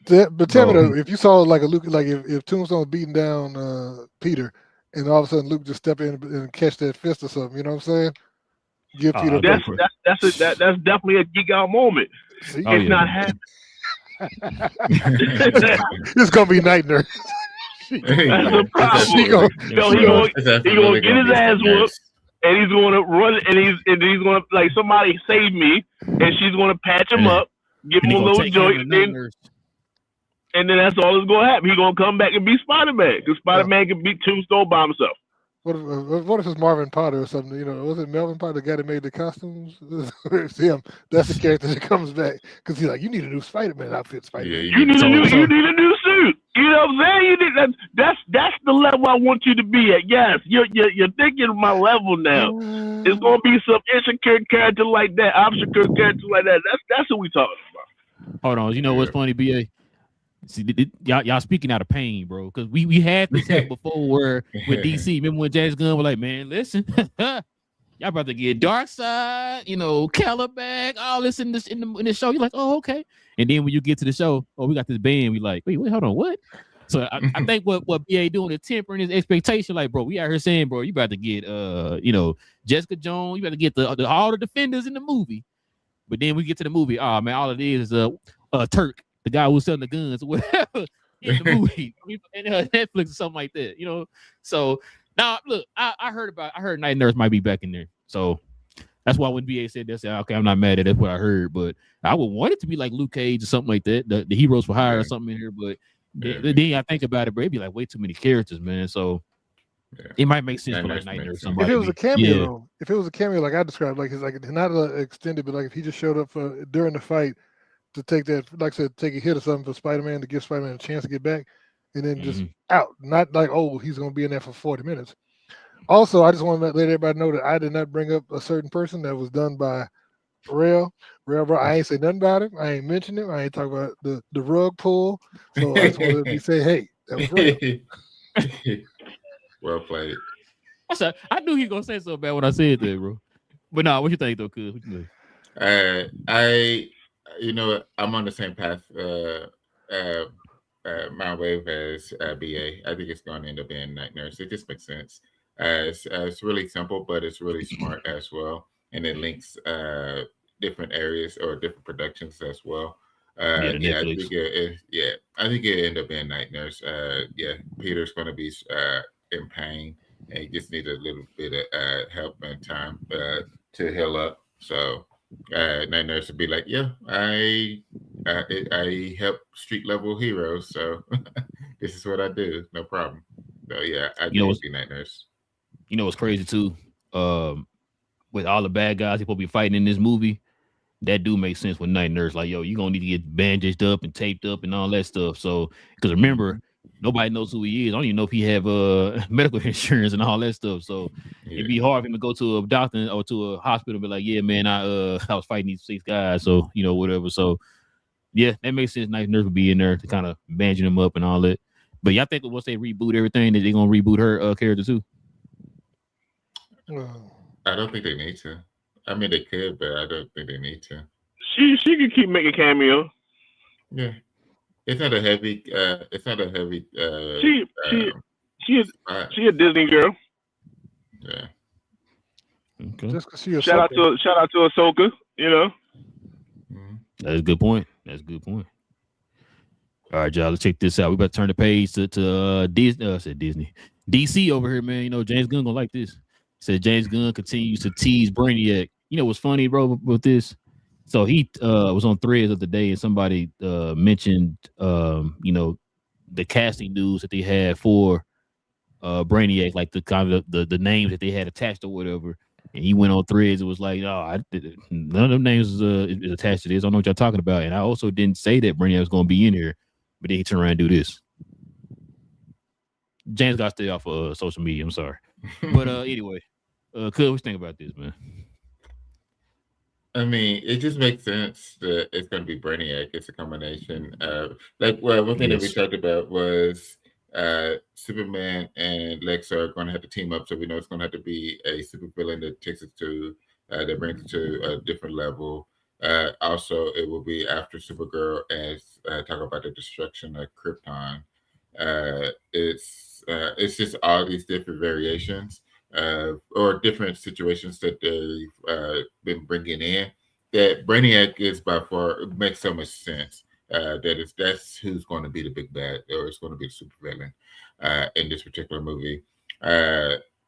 S3: But tell me though, if you saw like a Luke, like if Tombstone was beating down Peter, and all of a sudden Luke just step in and catch that fist or something, you know what I'm saying? Give Peter.
S4: That's definitely a geek out moment.
S3: See?
S4: It's not happening.
S3: It's gonna be Night Nurse.
S4: That's the problem. He gonna get his ass whooped, and he's gonna run, and he's gonna like somebody save me, and she's gonna patch him up, give him a little joint, and then that's all that's gonna happen. He's gonna come back and be Spider-Man because Spider-Man can beat Tombstone by himself.
S3: What if it's Marvin Potter or something? Was it Melvin Potter, the guy that made the costumes? It's him. That's the character that comes back because he's like, you need a new Spider-Man outfit, Spider-Man.
S4: Yeah, you need a new suit. You know what I'm saying? That's the level I want you to be at. Yes, you're thinking of my level now. It's gonna be some insecure character like that, obscure character like that. That's what we talking about.
S1: Hold on, you know what's funny, BA? See, y'all speaking out of pain, bro, because we had this before where with DC. Remember when James Gunn was like, man, listen, y'all about to get Darkseid, Calabac, all this in the show. You're like, oh, okay. And then when you get to the show, we got this band. We like, wait, hold on, what? So I think what BA doing is tempering his expectation. Like, bro, we out here saying, bro, you about to get Jessica Jones, you about to get all the defenders in the movie. But then we get to the movie, oh man, all it is Turk, the guy who's selling the guns or whatever in the movie, and Netflix or something like that, So now, look, I heard Night Nurse might be back in there. So that's why when BA said that, I said, okay, I'm not mad at it. That's what I heard. But I would want it to be like Luke Cage or something like that, the Heroes for Hire or something in here. But then I think about it, bro, it'd be like way too many characters, man. So it might make sense for like Night Nurse.
S3: If it was a cameo, if it was a cameo like I described, like it's like not extended, but like if he just showed up during the fight to take that, like I said, take a hit or something for Spider-Man to give Spider-Man a chance to get back, and then just out. Not like, oh, he's going to be in there for 40 minutes. Also, I just want to let everybody know that I did not bring up a certain person that was done by Rail, bro. I ain't say nothing about him. I ain't mentioned him. I ain't talking about the rug pull. So I just wanted to say, hey, that was Rail.
S2: Well played.
S1: I knew he was going to say something bad when I said that, bro. But nah, what you think, though, Cuz? What you think?
S2: you know what? I'm on the same path. My wave as BA. I think it's going to end up being Night Nurse. It just makes sense. It's really simple, but it's really smart as well, and it links different areas or different productions as well.
S1: Yeah, the
S2: Yeah, I
S1: Netflix.
S2: think I think it end up being Night Nurse. Yeah, Peter's going to be in pain, and he just need a little bit of help and time to heal up. So Night Nurse would be like, yeah, I help street level heroes, so this is what I do, no problem. So yeah, I
S1: You know
S2: think
S1: what's
S2: it'd be Night Nurse.
S1: crazy too. With all the bad guys people be fighting in this movie, that do make sense with Night Nurse. Like, yo, you gonna need to get bandaged up and taped up and all that stuff. So, because remember, nobody knows who he is. I don't even know if he have medical insurance and all that stuff. So
S2: Yeah,
S1: it'd be hard for him to go to a doctor or to a hospital and be like, yeah, man, I was fighting these 6 guys. So, whatever. So yeah, that makes sense. Night Nurse would be in there to kind of bandaging them up and all that. But y'all think once they reboot everything, that they gonna reboot her character too?
S2: I don't think they need to. I mean, they could, but I don't think they need to.
S4: She could keep making cameo.
S2: Yeah, it's not a heavy. It's not a heavy.
S4: She
S2: Um,
S4: she
S2: spot.
S4: she a Disney girl.
S2: Yeah.
S1: Okay,
S3: Just because she a
S4: Shout out to Ahsoka. You know.
S2: Mhm.
S1: that's a good point. That's a good point. All right, y'all. Let's check this out. We about to turn the page to Disney. I said Disney, DC over here, man. James Gunn gonna like this. Said James Gunn continues to tease Brainiac. You know what's funny, bro, with this? So he was on Threads of the day, and somebody mentioned the casting news that they had for Brainiac, like the kind of the names that they had attached or whatever. And he went on Threads and was like, "Oh, none of them names is attached to this. I don't know what y'all talking about." And I also didn't say that Brainiac was going to be in here, but then he turned around and do this. James got to stay off of social media. I'm sorry, but anyway, what you think about this, man?
S2: I mean, it just makes sense that it's going to be Brainiac. It's a combination of one thing that we
S1: Yes.
S2: talked about was Superman and Lex are going to have to team up. So we know it's going to have to be a supervillain that takes it to that brings it to a different level. Also, it will be after Supergirl as talk about the destruction of Krypton. It's just all these different variations or different situations that they've been bringing in. That Brainiac is by far makes so much sense. That's who's going to be the big bad, or it's going to be the supervillain in this particular movie.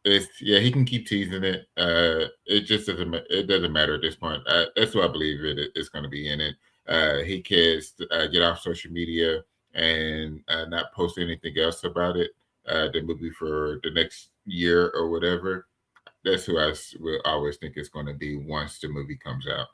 S2: He can keep teasing it. It just doesn't matter at this point. That's why I believe it's going to be in it. He can get off social media and not post anything else about it. The movie for the next year or whatever. That's who I will always think it's going to be once the movie comes out.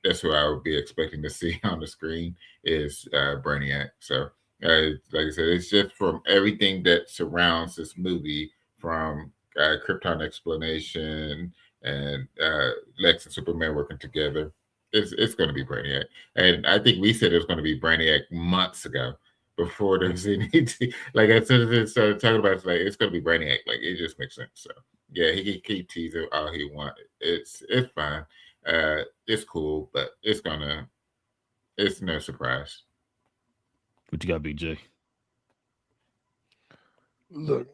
S2: That's who I would be expecting to see on the screen is Brainiac. So, like I said, it's just from everything that surrounds this movie, from Krypton explanation and Lex and Superman working together. It's going to be Brainiac, and I think we said it was going to be Brainiac months ago before there was any like as soon as it started talking about it's like it's gonna be Brainiac, like it just makes sense. So yeah, he can keep teasing all he wants. It's fine. It's cool, but it's no surprise.
S1: What you got, Big J?
S3: Look,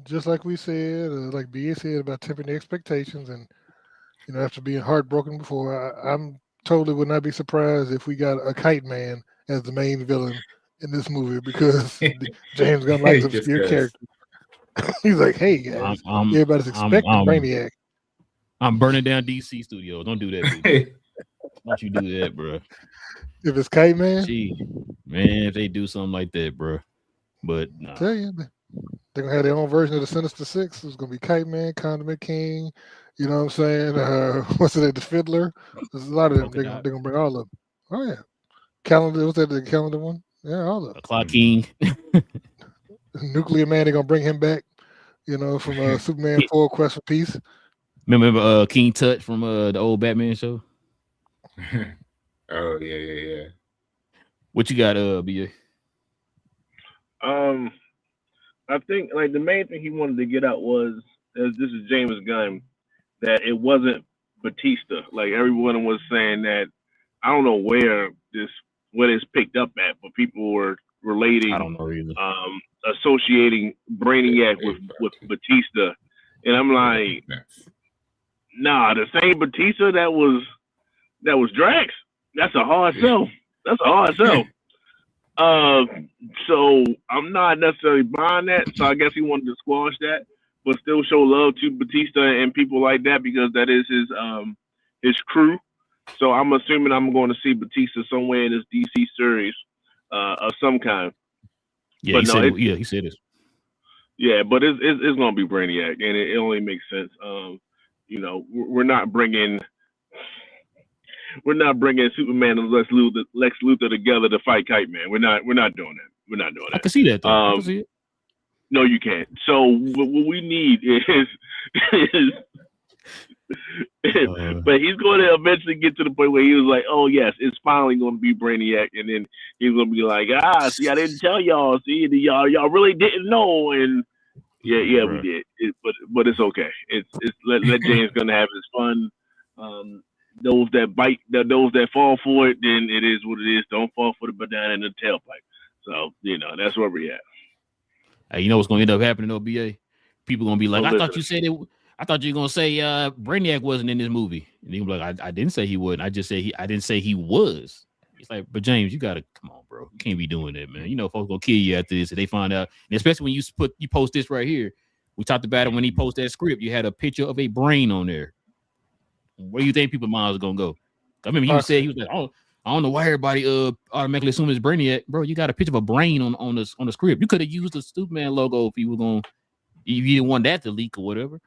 S3: just like we said, like BA said about tempering the expectations, and after being heartbroken before, I'm totally would not be surprised if we got a Kite Man as the main villain in this movie because James Gunn likes
S2: Just
S3: obscure
S2: 'cause.
S3: characters. He's like, hey
S1: I'm
S3: guys,
S1: I'm
S3: everybody's
S1: I'm
S3: expecting
S1: I'm,
S3: Brainiac.
S1: I'm burning down DC Studios. Don't do that, Big J. Don't you do that, bro.
S3: If it's Kite Man,
S1: Gee, man, if they do something like that, bro. But nah.
S3: tell you, they're gonna have their own version of the Sinister Six. It's gonna be Kite Man, Condiment King. You know what I'm saying? What's it? The Fiddler. There's a lot of them. They're gonna bring all of them. Oh yeah, calendar. What's that? The calendar one? Yeah, all of them.
S1: Clock King.
S3: Nuclear Man. They're gonna bring him back. From Superman 4: Quest for Peace.
S1: Remember King Tut from the old Batman show?
S2: Oh yeah.
S1: What you got, BA?
S4: I think like the main thing he wanted to get out was, as this is James Gunn, that it wasn't Batista. Like everyone was saying that I don't know where it's picked up at, but people were
S1: I
S4: relating,
S1: don't know either.
S4: associating Brainiac with Batista, and I'm like, nah, the same Batista that was Drax. That's a hard sell. That's a hard sell. So I'm not necessarily buying that. So I guess he wanted to squash that, but still show love to Batista and people like that because that is his crew. So I'm assuming I'm going to see Batista somewhere in this DC series of some kind.
S1: Yeah,
S4: But
S1: he
S4: no,
S1: said.
S4: it's,
S1: Yeah, he said this.
S4: yeah, but it's going to be Brainiac, and it only makes sense. You know, we're not bringing Superman and Lex Luthor together to fight Kite Man. We're not doing that. We're not doing
S1: I
S4: that.
S1: can see that though. I can see it.
S4: No, you can't. So what we need is but he's going to eventually get to the point where he was like, "Oh yes, it's finally going to be Brainiac," and then he's going to be like, see, I didn't tell y'all. See, y'all really didn't know." And yeah, we did. But it's okay. It's let James going to have his fun. Those that bite, those that fall for it, then it is what it is. Don't fall for the banana in the tailpipe. So that's where we at.
S1: Hey, you know what's going to end up happening though, BA? People going to be like,
S4: So
S1: I thought you said it. I thought you were going to say Brainiac wasn't in this movie. And he was like, I didn't say he wasn't. I just said I didn't say he was. It's like, but James, you got to come on, bro. You can't be doing that, man. You know, folks going to kill you after this if they find out. And especially when you post this right here. We talked about it when he posted that script. You had a picture of a brain on there. Where do you think people's minds are going to go? I remember he was like, oh, I don't know why everybody automatically assume it's Brainiac. Bro, you got a picture of a brain on the script. You could have used the Superman logo if you didn't want that to leak or whatever.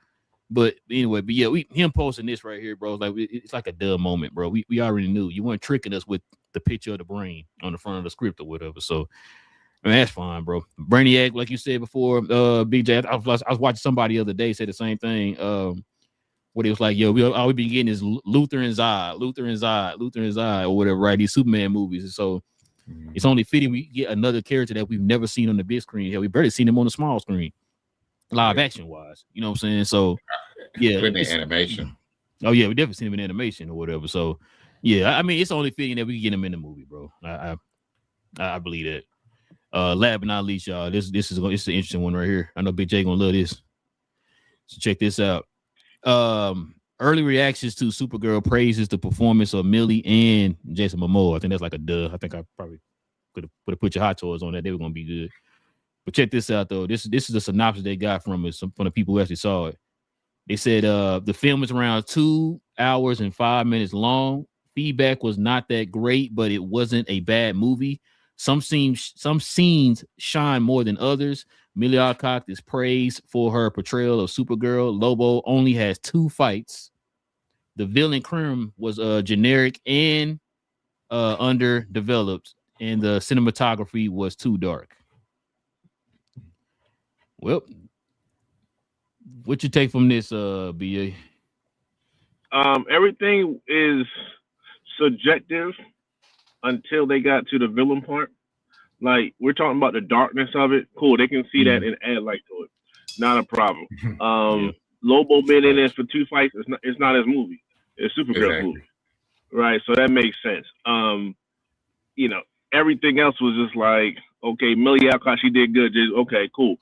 S1: But anyway, yeah, him posting this right here, bro, it's like a dumb moment, bro. We already knew you weren't tricking us with the picture of the brain on the front of the script or whatever. So I mean, that's fine, bro. Brainiac, like you said before, BJ, I was watching somebody the other day say the same thing. What it was like, yo, all we been getting is Luthor and Zod, or whatever, right? These Superman movies. And so it's only fitting we get another character that we've never seen on the big screen. Hell, we barely seen him on the small screen, live action wise. You know what I'm saying? So yeah,
S2: in animation.
S1: Oh yeah, we definitely seen him in animation or whatever. So yeah, I mean, it's only fitting that we can get him in the movie, bro. I believe that. Last but not least, y'all, this is an interesting one right here. I know Big J gonna love this. So check this out. Early reactions to Supergirl praises the performance of Millie and Jason Momoa. I think that's like a duh. I think I probably could have put your hot toys on that. They were gonna be good. But check this out though. This is a synopsis they got from the people who actually saw it. They said the film is around 2 hours and 5 minutes long. Feedback was not that great, but it wasn't a bad movie. Some scenes shine more than others. Millie Alcock is praised for her portrayal of Supergirl. Lobo only has 2 fights. The villain Krim was generic and underdeveloped, and the cinematography was too dark. Well, what you take from this, BA?
S4: Everything is subjective until they got to the villain part. Like, we're talking about the darkness of it. Cool, they can see that and add light to it. Not a problem. Lobo being in there for 2 fights, it's not his movie. It's Supergirl's movie. Right, so that makes sense. Everything else was just like, okay, Millie Alcock, she did good. Okay, cool.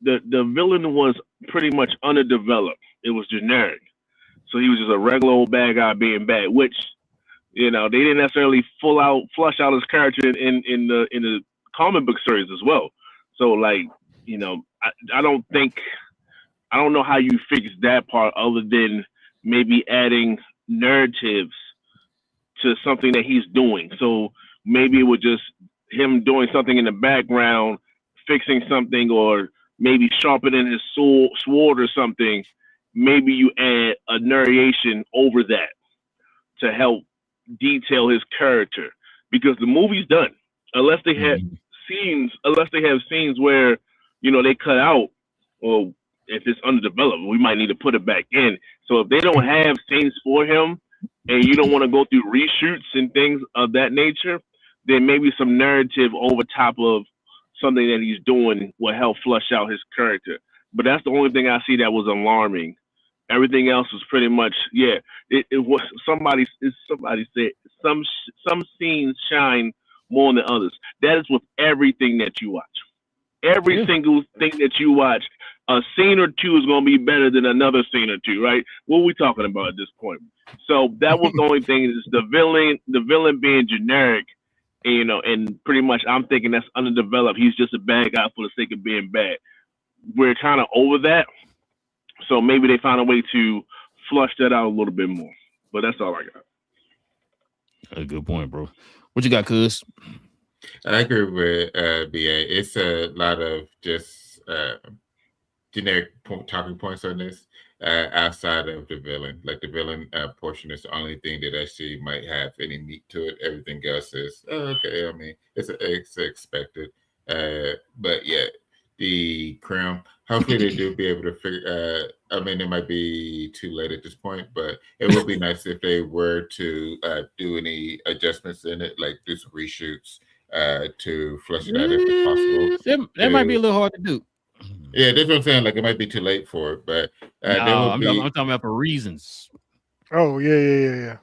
S4: The villain was pretty much underdeveloped. It was generic. So he was just a regular old bad guy being bad, which they didn't necessarily flush out his character in the comic book series as well. So like, I don't know how you fix that part other than maybe adding narratives to something that he's doing. So maybe it was just him doing something in the background, fixing something, or maybe sharpening his sword or something. Maybe you add a narration over that to help detail his character, because the movie's done. Unless they have scenes where they cut out, or if it's underdeveloped, we might need to put it back in. So if they don't have scenes for him, and you don't want to go through reshoots and things of that nature, then maybe some narrative over top of something that he's doing will help flush out his character. But that's the only thing I see that was alarming Everything else was pretty much It was somebody said some scenes shine more than others. That is with everything that you watch. Every single thing that you watch, a scene or two is going to be better than another scene or two, right? What are we talking about at this point? So that was the only thing is the villain being generic, and pretty much I'm thinking that's underdeveloped. He's just a bad guy for the sake of being bad. We're kind of over that. So maybe they found a way to flush that out a little bit more. But that's all I got.
S1: A good point, bro. What you got, Cuz?
S2: I agree with BA. It's a lot of just generic talking points on this outside of the villain. Like the villain portion is the only thing that actually might have any meat to it. Everything else is okay. I mean, it's expected. But yeah, the Crim. Hopefully they do be able to figure. I mean, it might be too late at this point, but it would be nice if they were to do any adjustments in it, like do some reshoots to flush it out if it's possible.
S1: That might be a little hard to do.
S2: Yeah, that's what I'm saying. Like it might be too late for it, but
S1: I'm talking about for reasons.
S3: Oh yeah.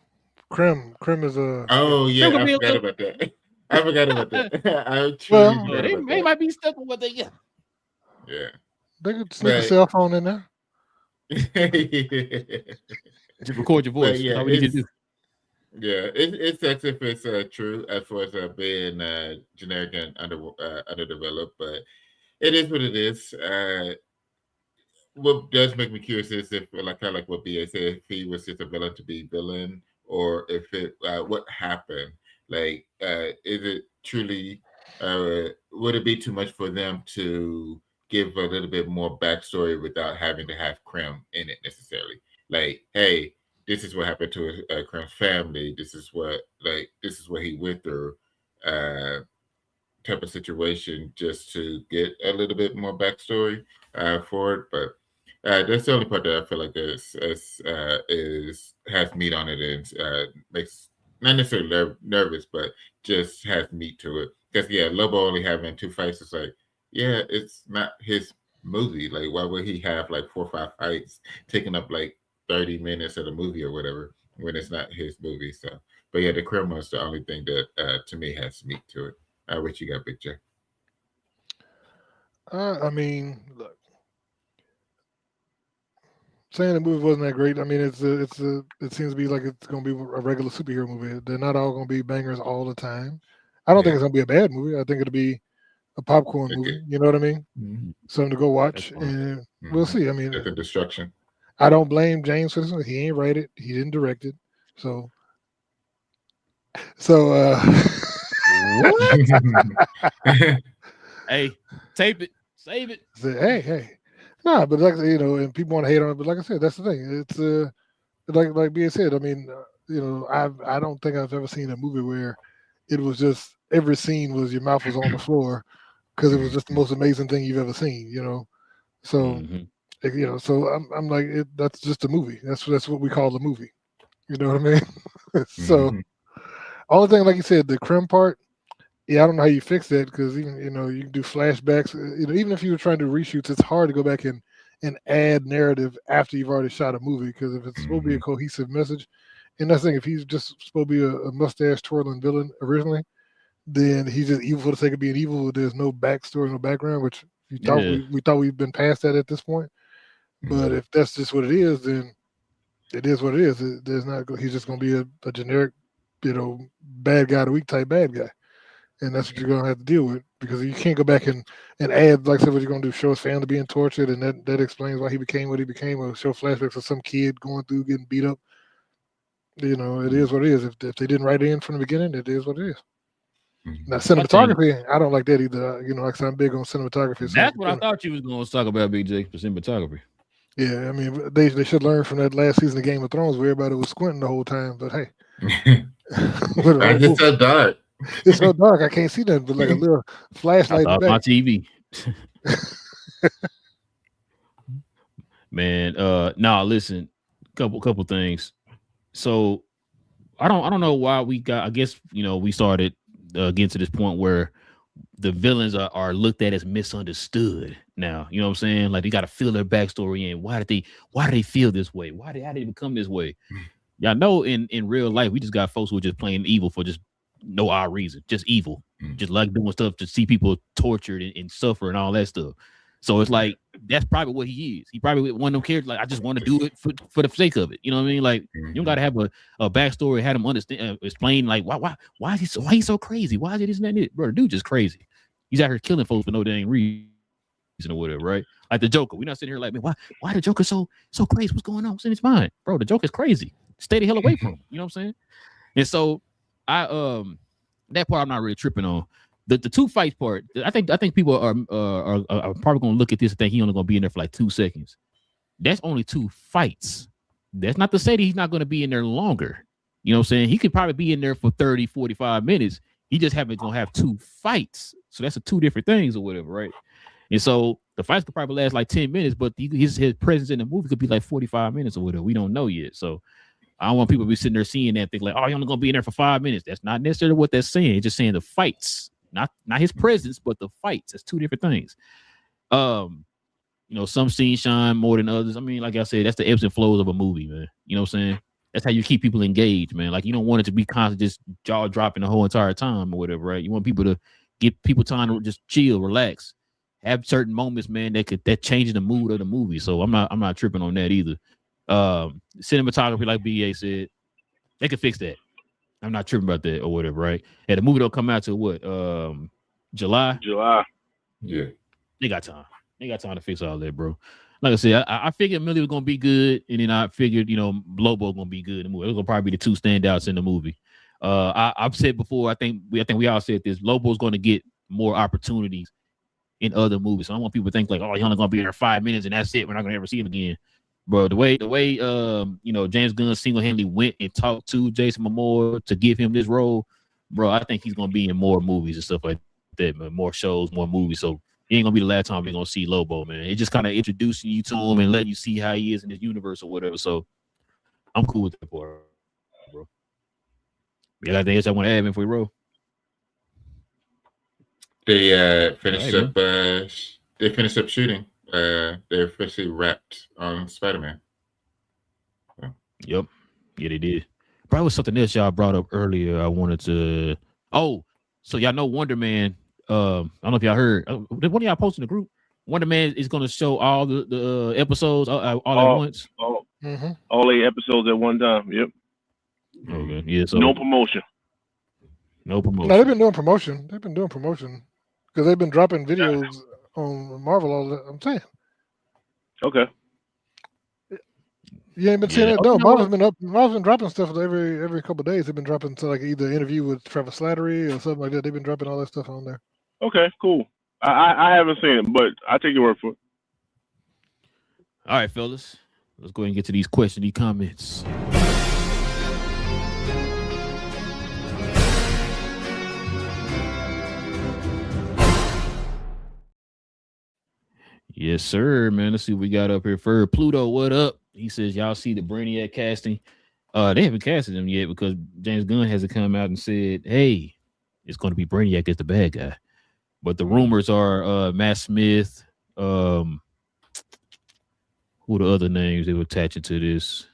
S3: Crim is a.
S2: Oh yeah, I forgot about that. I forgot about that.
S1: They might be stuck with what they get.
S2: Yeah.
S3: They could sneak a cell phone in there.
S1: Just record your voice.
S2: Yeah,
S1: That's all we need to do.
S2: Yeah, it's as if it's true as far as being generic and underdeveloped, but it is what it is. What does make me curious is if, like kind of like what BA said, if he was just a villain to be villain, or if it what happened. Like, is it truly? Would it be too much for them to give a little bit more backstory without having to have Crim in it necessarily? Like, hey, this is what happened to Crim's family. This is what he went through. Type of situation, just to get a little bit more backstory for it. But that's the only part that I feel like has meat on it and makes not necessarily nervous, but just has meat to it. Because Lobo only having 2 fights is like, it's not his movie. Like, why would he have like 4 or 5 fights taking up like 30 minutes of the movie or whatever when it's not his movie? So, but the criminal is the only thing that to me has meat to it. What you got, Big J?
S3: I mean, look, saying the movie wasn't that great. I mean, it seems to be like it's going to be a regular superhero movie. They're not all going to be bangers all the time. I don't think it's going to be a bad movie. I think it'll be a popcorn movie. You know what I mean?
S2: Mm-hmm.
S3: Something to go watch, and we'll see. I mean,
S2: the destruction.
S3: I don't blame James for this. He ain't write it. He didn't direct it. So.
S1: What? Hey, tape it, save it.
S3: Say, hey. Nah, but like and people want to hate on it, but like I said, that's the thing. It's like BA said. I mean, I don't think I've ever seen a movie where it was just every scene was your mouth was on the floor because it was just the most amazing thing you've ever seen. So so I'm like that's just a movie. That's what we call a movie. You know what I mean? So only thing, like you said, the Crim part. Yeah, I don't know how you fix that because even you can do flashbacks. Even if you were trying to reshoots, it's hard to go back and add narrative after you've already shot a movie because if it's supposed to be a cohesive message, and that's the thing, if he's just supposed to be a mustache twirling villain originally, then he's just evil for the sake of being evil. There's no backstory, no background, which we thought we've been past that at this point. But if that's just what it is, then it is what it is. He's just going to be a generic, bad guy of the week type bad guy. And that's what you're going to have to deal with because you can't go back and add, like I said, what you're going to do, show his family being tortured, and that explains why he became what he became, or show flashbacks of some kid going through getting beat up. It is what it is. If they didn't write it in from the beginning, it is what it is. Now, cinematography, I don't like that either. Like I said, I'm big on cinematography.
S1: That's what I thought you was going to talk about, BJ, for cinematography.
S3: Yeah, I mean, they should learn from that last season of Game of Thrones where everybody was squinting the whole time, but hey.
S2: It's so dark.
S3: It's so dark, I can't see nothing but like a little flashlight.
S1: I my TV. Man, listen, couple things. So I don't know why we got. I guess we started getting to this point where the villains are looked at as misunderstood now. You know what I'm saying? Like they got to feel their backstory in why did they feel this way? How did they become this way? Y'all know in real life we just got folks who are just playing evil for just no odd reason, just evil, just like doing stuff to see people tortured and suffer and all that stuff. So it's like that's probably what he is. He probably one of them characters like I just want to do it for the sake of it. You know what I mean? Like you don't got to have a backstory, have him understand, explain like why is he so crazy? Why is it isn't that it? Bro, the dude just crazy. He's out here killing folks for no dang reason or whatever, right? Like the Joker. We're not sitting here like, man, why the Joker so crazy? What's going on? What's in his mind? Bro, the Joker's crazy. Stay the hell away from him. You know what I'm saying? And so I that part I'm not really tripping on. The two fights part, I think people are probably gonna look at this and think he's only gonna be in there for like 2 seconds. That's only 2 fights. That's not to say that he's not gonna be in there longer. You know what I'm saying? He could probably be in there for 30, 45 minutes. He just gonna have 2 fights. So that's 2 different things or whatever, right? And so the fights could probably last like 10 minutes, but his presence in the movie could be like 45 minutes or whatever. We don't know yet. So I don't want people to be sitting there seeing that think like, oh, you're only gonna be in there for 5 minutes. That's not necessarily what they're saying. It's just saying the fights, not his presence, but the fights. That's 2 different things. You know, some scenes shine more than others. I mean, like I said, that's the ebbs and flows of a movie, man. You know what I'm saying? That's how you keep people engaged, man. Like you don't want it to be constant, just jaw dropping the whole entire time or whatever, right? You want people to get people time to just chill, relax, have certain moments, man, that changes the mood of the movie. So I'm not tripping on that either. Cinematography, like BA said, they could fix that. I'm not tripping about that or whatever, right? And the movie don't come out till what? July.
S2: Yeah.
S1: They got time. They got time to fix all that, bro. Like I said, I figured Millie was gonna be good, and then I figured, you know, Lobo gonna be good in the movie. It was gonna probably be the 2 standouts in the movie. I've said before, I think we all said this. Lobo's gonna get more opportunities in other movies. So I don't want people to think like, oh, he's only gonna be there 5 minutes and that's it. We're not gonna ever see him again. Bro, the way you know, James Gunn single-handedly went and talked to Jason Momoa to give him this role, bro, I think he's gonna be in more movies and stuff like that, man. More shows, more movies. So it ain't gonna be the last time we're gonna see Lobo, man. It just kind of introducing you to him and letting you see how he is in this universe or whatever. So I'm cool with that part, bro. Yeah, I think I want to add before we roll.
S2: They finished up. They finished up shooting. They're officially wrapped on Spider-Man.
S1: Yep. Yeah, they did. Probably was something else y'all brought up earlier. I wanted to. Oh, so y'all know Wonder Man. I don't know if y'all heard. One of y'all posted in the group. Wonder Man is going to show all the episodes all at once.
S4: All 8 episodes at one time. Yep.
S1: Okay. Yeah. So
S4: no promotion.
S3: No, they've been doing promotion. Because they've been dropping videos on Marvel all the. I'm saying.
S4: Okay.
S3: You ain't been seeing it? No, Marvel's been dropping stuff every couple of days. They've been dropping like either interview with Trevor Slattery or something like that. They've been dropping all that stuff on there.
S4: Okay, cool. I haven't seen it, but I take your word for it.
S1: All right, fellas. Let's go ahead and get to these questions, these comments. Yes, sir, man. Let's see what we got up here first. Pluto, what up? He says, y'all see the Brainiac casting? They haven't casted him yet because James Gunn hasn't come out and said, hey, it's going to be Brainiac as the bad guy. But the rumors are Matt Smith. Who the other names they were attaching to this?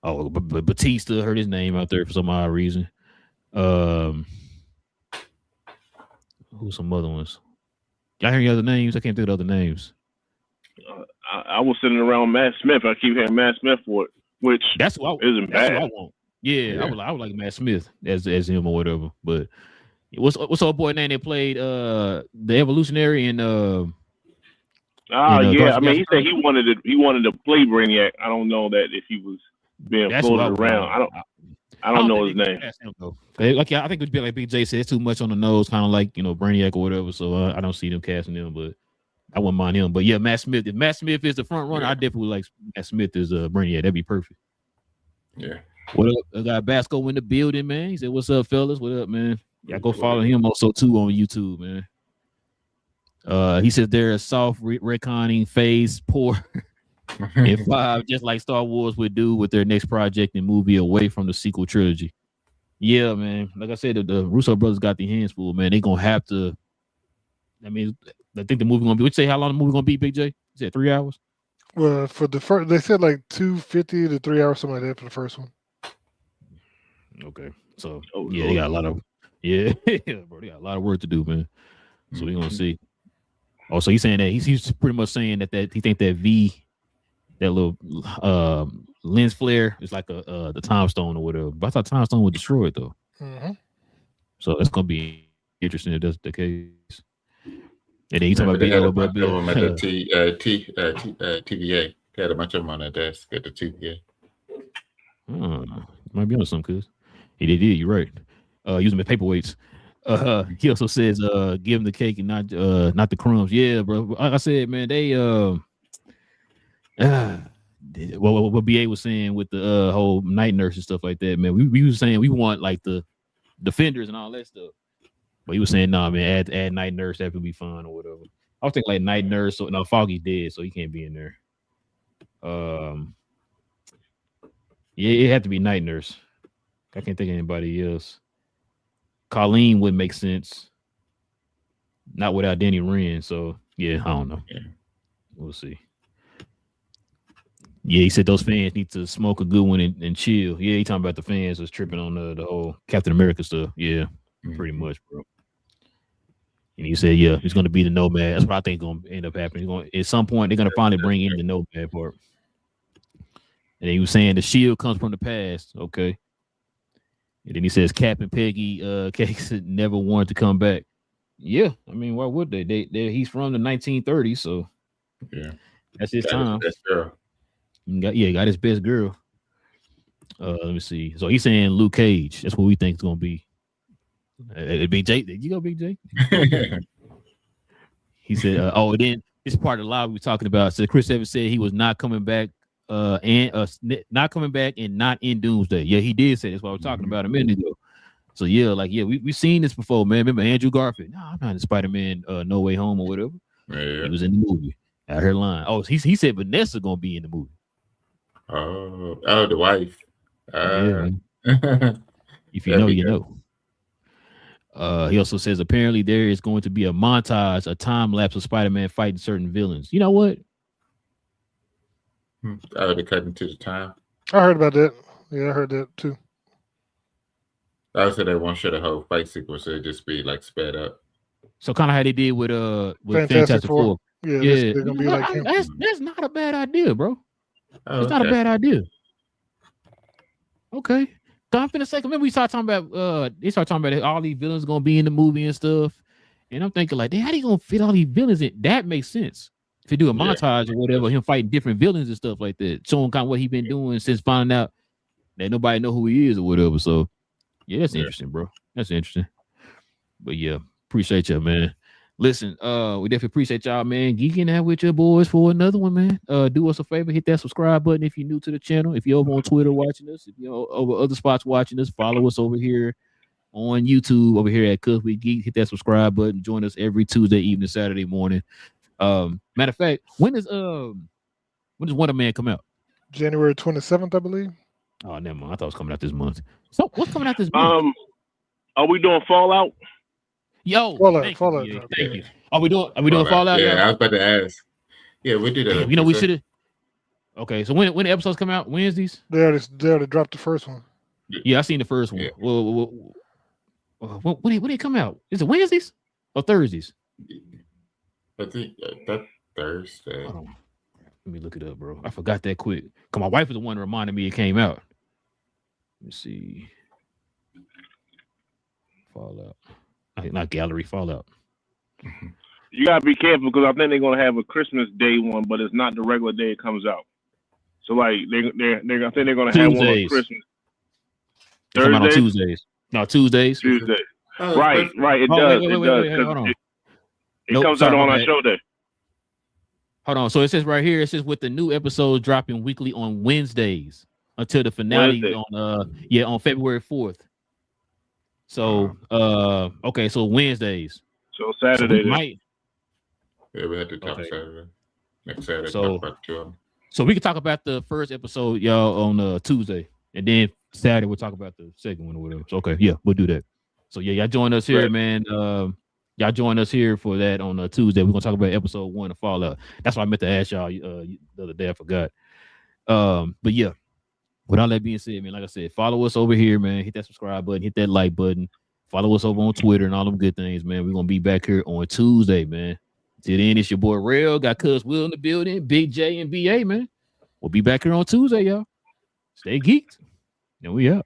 S1: Oh, but Batista heard his name out there for some odd reason. Who's some other ones? Y'all hear any other names? I can't think of the other names.
S4: I was sitting around Matt Smith. I keep hearing Matt Smith for it, which
S1: isn't bad. That's what I want. Yeah. I would like Matt Smith as him or whatever. But what's our boy name that played the Evolutionary and
S4: I mean, he said he wanted to play Brainiac. I don't know that if he was being floated around. I don't know his name.
S1: Like I think it would be like BJ said, it's too much on the nose, kind of like Brainiac or whatever. So I don't see them casting him, but I wouldn't mind him. But yeah, Matt Smith. If Matt Smith is the front runner, I definitely would like Matt Smith as Brainiac. That'd be perfect.
S2: Yeah.
S1: What up? I got Basco in the building, man. He said, "What's up, fellas? What up, man? Yeah, go follow him also too on YouTube, man." He says they're a soft retconning phase 4 and 5, just like Star Wars would do with their next project and movie away from the sequel trilogy. Yeah, man. Like I said, the Russo brothers got their hands full, man. They gonna have to. I mean, I think the movie gonna be. Would you say how long the movie gonna be, Big J? You said 3 hours.
S3: Well, for the first, they said like 250 to 3 hours, something like that for the first one.
S1: Okay, so
S4: Oh,
S1: yeah, they got a lot of bro. They got a lot of work to do, man. So we gonna see. Oh, so he's saying that he's pretty much saying that he think that that little lens flare is like the time stone or whatever. But I thought time stone was destroyed though.
S3: Mm-hmm.
S1: So that's gonna be interesting if that's the case. And then you talk
S2: Remember,
S1: about
S2: they
S1: Big
S2: had a
S1: L,
S2: bunch of them at the
S1: but
S2: TVA. They had a bunch of them on their desk at the TVA.
S1: might be on something, cuz he did. You're right. Using the paperweights. He also says, give him the cake and not the crumbs. Yeah, bro. Like I said, man, they what BA was saying with the whole night nurse and stuff like that, man. We was saying we want like the defenders and all that stuff. But he was saying, nah, man, add night nurse, that would be fun or whatever. I was thinking like night nurse. So no, Foggy's dead, so he can't be in there. Yeah, it had to be night nurse. I can't think of anybody else. Colleen would make sense. Not without Danny Wren. So yeah, I don't know.
S2: Yeah.
S1: We'll see. Yeah, he said those fans need to smoke a good one and chill. Yeah, he talking about the fans was tripping on the whole Captain America stuff. Yeah, pretty much, bro. And he said, yeah, he's going to be the Nomad. That's what I think is going to end up happening. At some point, they're going to finally bring in the Nomad part. And he was saying the shield comes from the past. Okay. And then he says Cap and Peggy Cakes never wanted to come back. Yeah, I mean, why would they? He's from the 1930s, so
S2: yeah,
S1: that's his time.
S2: His best girl.
S1: Got his best girl. Let me see. So he's saying Luke Cage. That's what we think it's gonna be. Big J, did you go, Big J? He said, and then this part of the live we were talking about. So Chris Evans said he was not coming back, not coming back and not in Doomsday. Yeah, he did say that's what I was talking about a minute ago. So we've seen this before, man. Remember Andrew Garfield? No, I'm not in Spider-Man No Way Home or whatever.
S2: Yeah.
S1: He was in the movie. Out here lying. Oh, he said Vanessa gonna be in the movie.
S2: Oh, the wife.
S1: Yeah. If you know, you know. He also says apparently there is going to be a montage, a time lapse of Spider-Man fighting certain villains. You know what?
S2: Oh, they cut into the time.
S3: I heard about that. Yeah, I heard that too.
S2: I would say they won't show the whole fight sequence. It'll just be like sped up.
S1: So kind of how they did with Fantastic Four.
S3: Yeah. They're gonna be like him.
S1: That's not a bad idea, bro.
S2: Oh,
S1: it's not a bad idea. Okay. So I'm finna say, remember we started talking about they started talking about all these villains gonna be in the movie and stuff. And I'm thinking like, how they gonna fit all these villains in? That makes sense. If you do a montage or whatever, him fighting different villains and stuff like that, showing kind of what he been doing since finding out that nobody know who he is or whatever. So yeah, that's interesting, bro. That's interesting. But yeah, appreciate you, man. Listen, we definitely appreciate y'all, man, geeking out with your boys for another one, man. Do us a favor, hit that subscribe button if you're new to the channel. If you're over on Twitter watching us, if you're over other spots watching us, follow us over here on YouTube, over here at Cuz We Geek. Hit that subscribe button. Join us every Tuesday evening, Saturday morning. Matter of fact, when does Wonder Man come out?
S3: January 27th, I believe.
S1: Oh, never mind. I thought it was coming out this month. So what's coming out this month?
S4: Are we doing Fallout?
S1: Yo,
S3: Fallout.
S1: Thank you. Are we doing Fallout?
S2: Yeah, I was about to ask. Yeah, we did that.
S1: You know, we should have. Okay, so when the episodes come out? Wednesdays?
S3: They already dropped the first one.
S1: Yeah, I seen the first one.
S2: Yeah.
S1: Well, when they come out? Is it Wednesdays or Thursdays?
S2: I think that's Thursday.
S1: Hold on. Let me look it up, bro. I forgot that quick. Cause my wife was the one that reminded me it came out. Let me see. Fallout. Not gallery, Fallout.
S4: You gotta be careful because I think they're gonna have a Christmas Day one, but it's not the regular day it comes out. So like they're gonna think they're gonna have one on Christmas.
S1: Come out on Tuesdays. No, Tuesdays.
S4: Tuesday.
S2: Oh,
S4: Right. It does.
S1: Wait, hold on.
S4: It comes out on our show day.
S1: Hold on. So it says right here, it says with the new episodes dropping weekly on Wednesdays until the finale on February 4th. So okay, so Wednesdays.
S4: So Saturday.
S2: Yeah, we had to talk Saturday. Next Saturday,
S1: So,
S2: talk about 2 of them.
S1: So we can talk about the first episode, y'all, on Tuesday, and then Saturday we'll talk about the second one or whatever. So, okay, yeah, we'll do that. So yeah, y'all join us here,
S4: Right.
S1: man. Y'all join us here for that on Tuesday. We're gonna talk about episode 1 of Fallout. That's what I meant to ask y'all the other day. I forgot. But yeah, with all that being said, man, like I said, follow us over here, man. Hit that subscribe button, hit that like button. Follow us over on Twitter and all them good things, man. We're gonna be back here on Tuesday, man. Till then, it's your boy Rail. Got Cuz Will in the building, Big J and BA, man. We'll be back here on Tuesday, y'all. Stay geeked. And we out.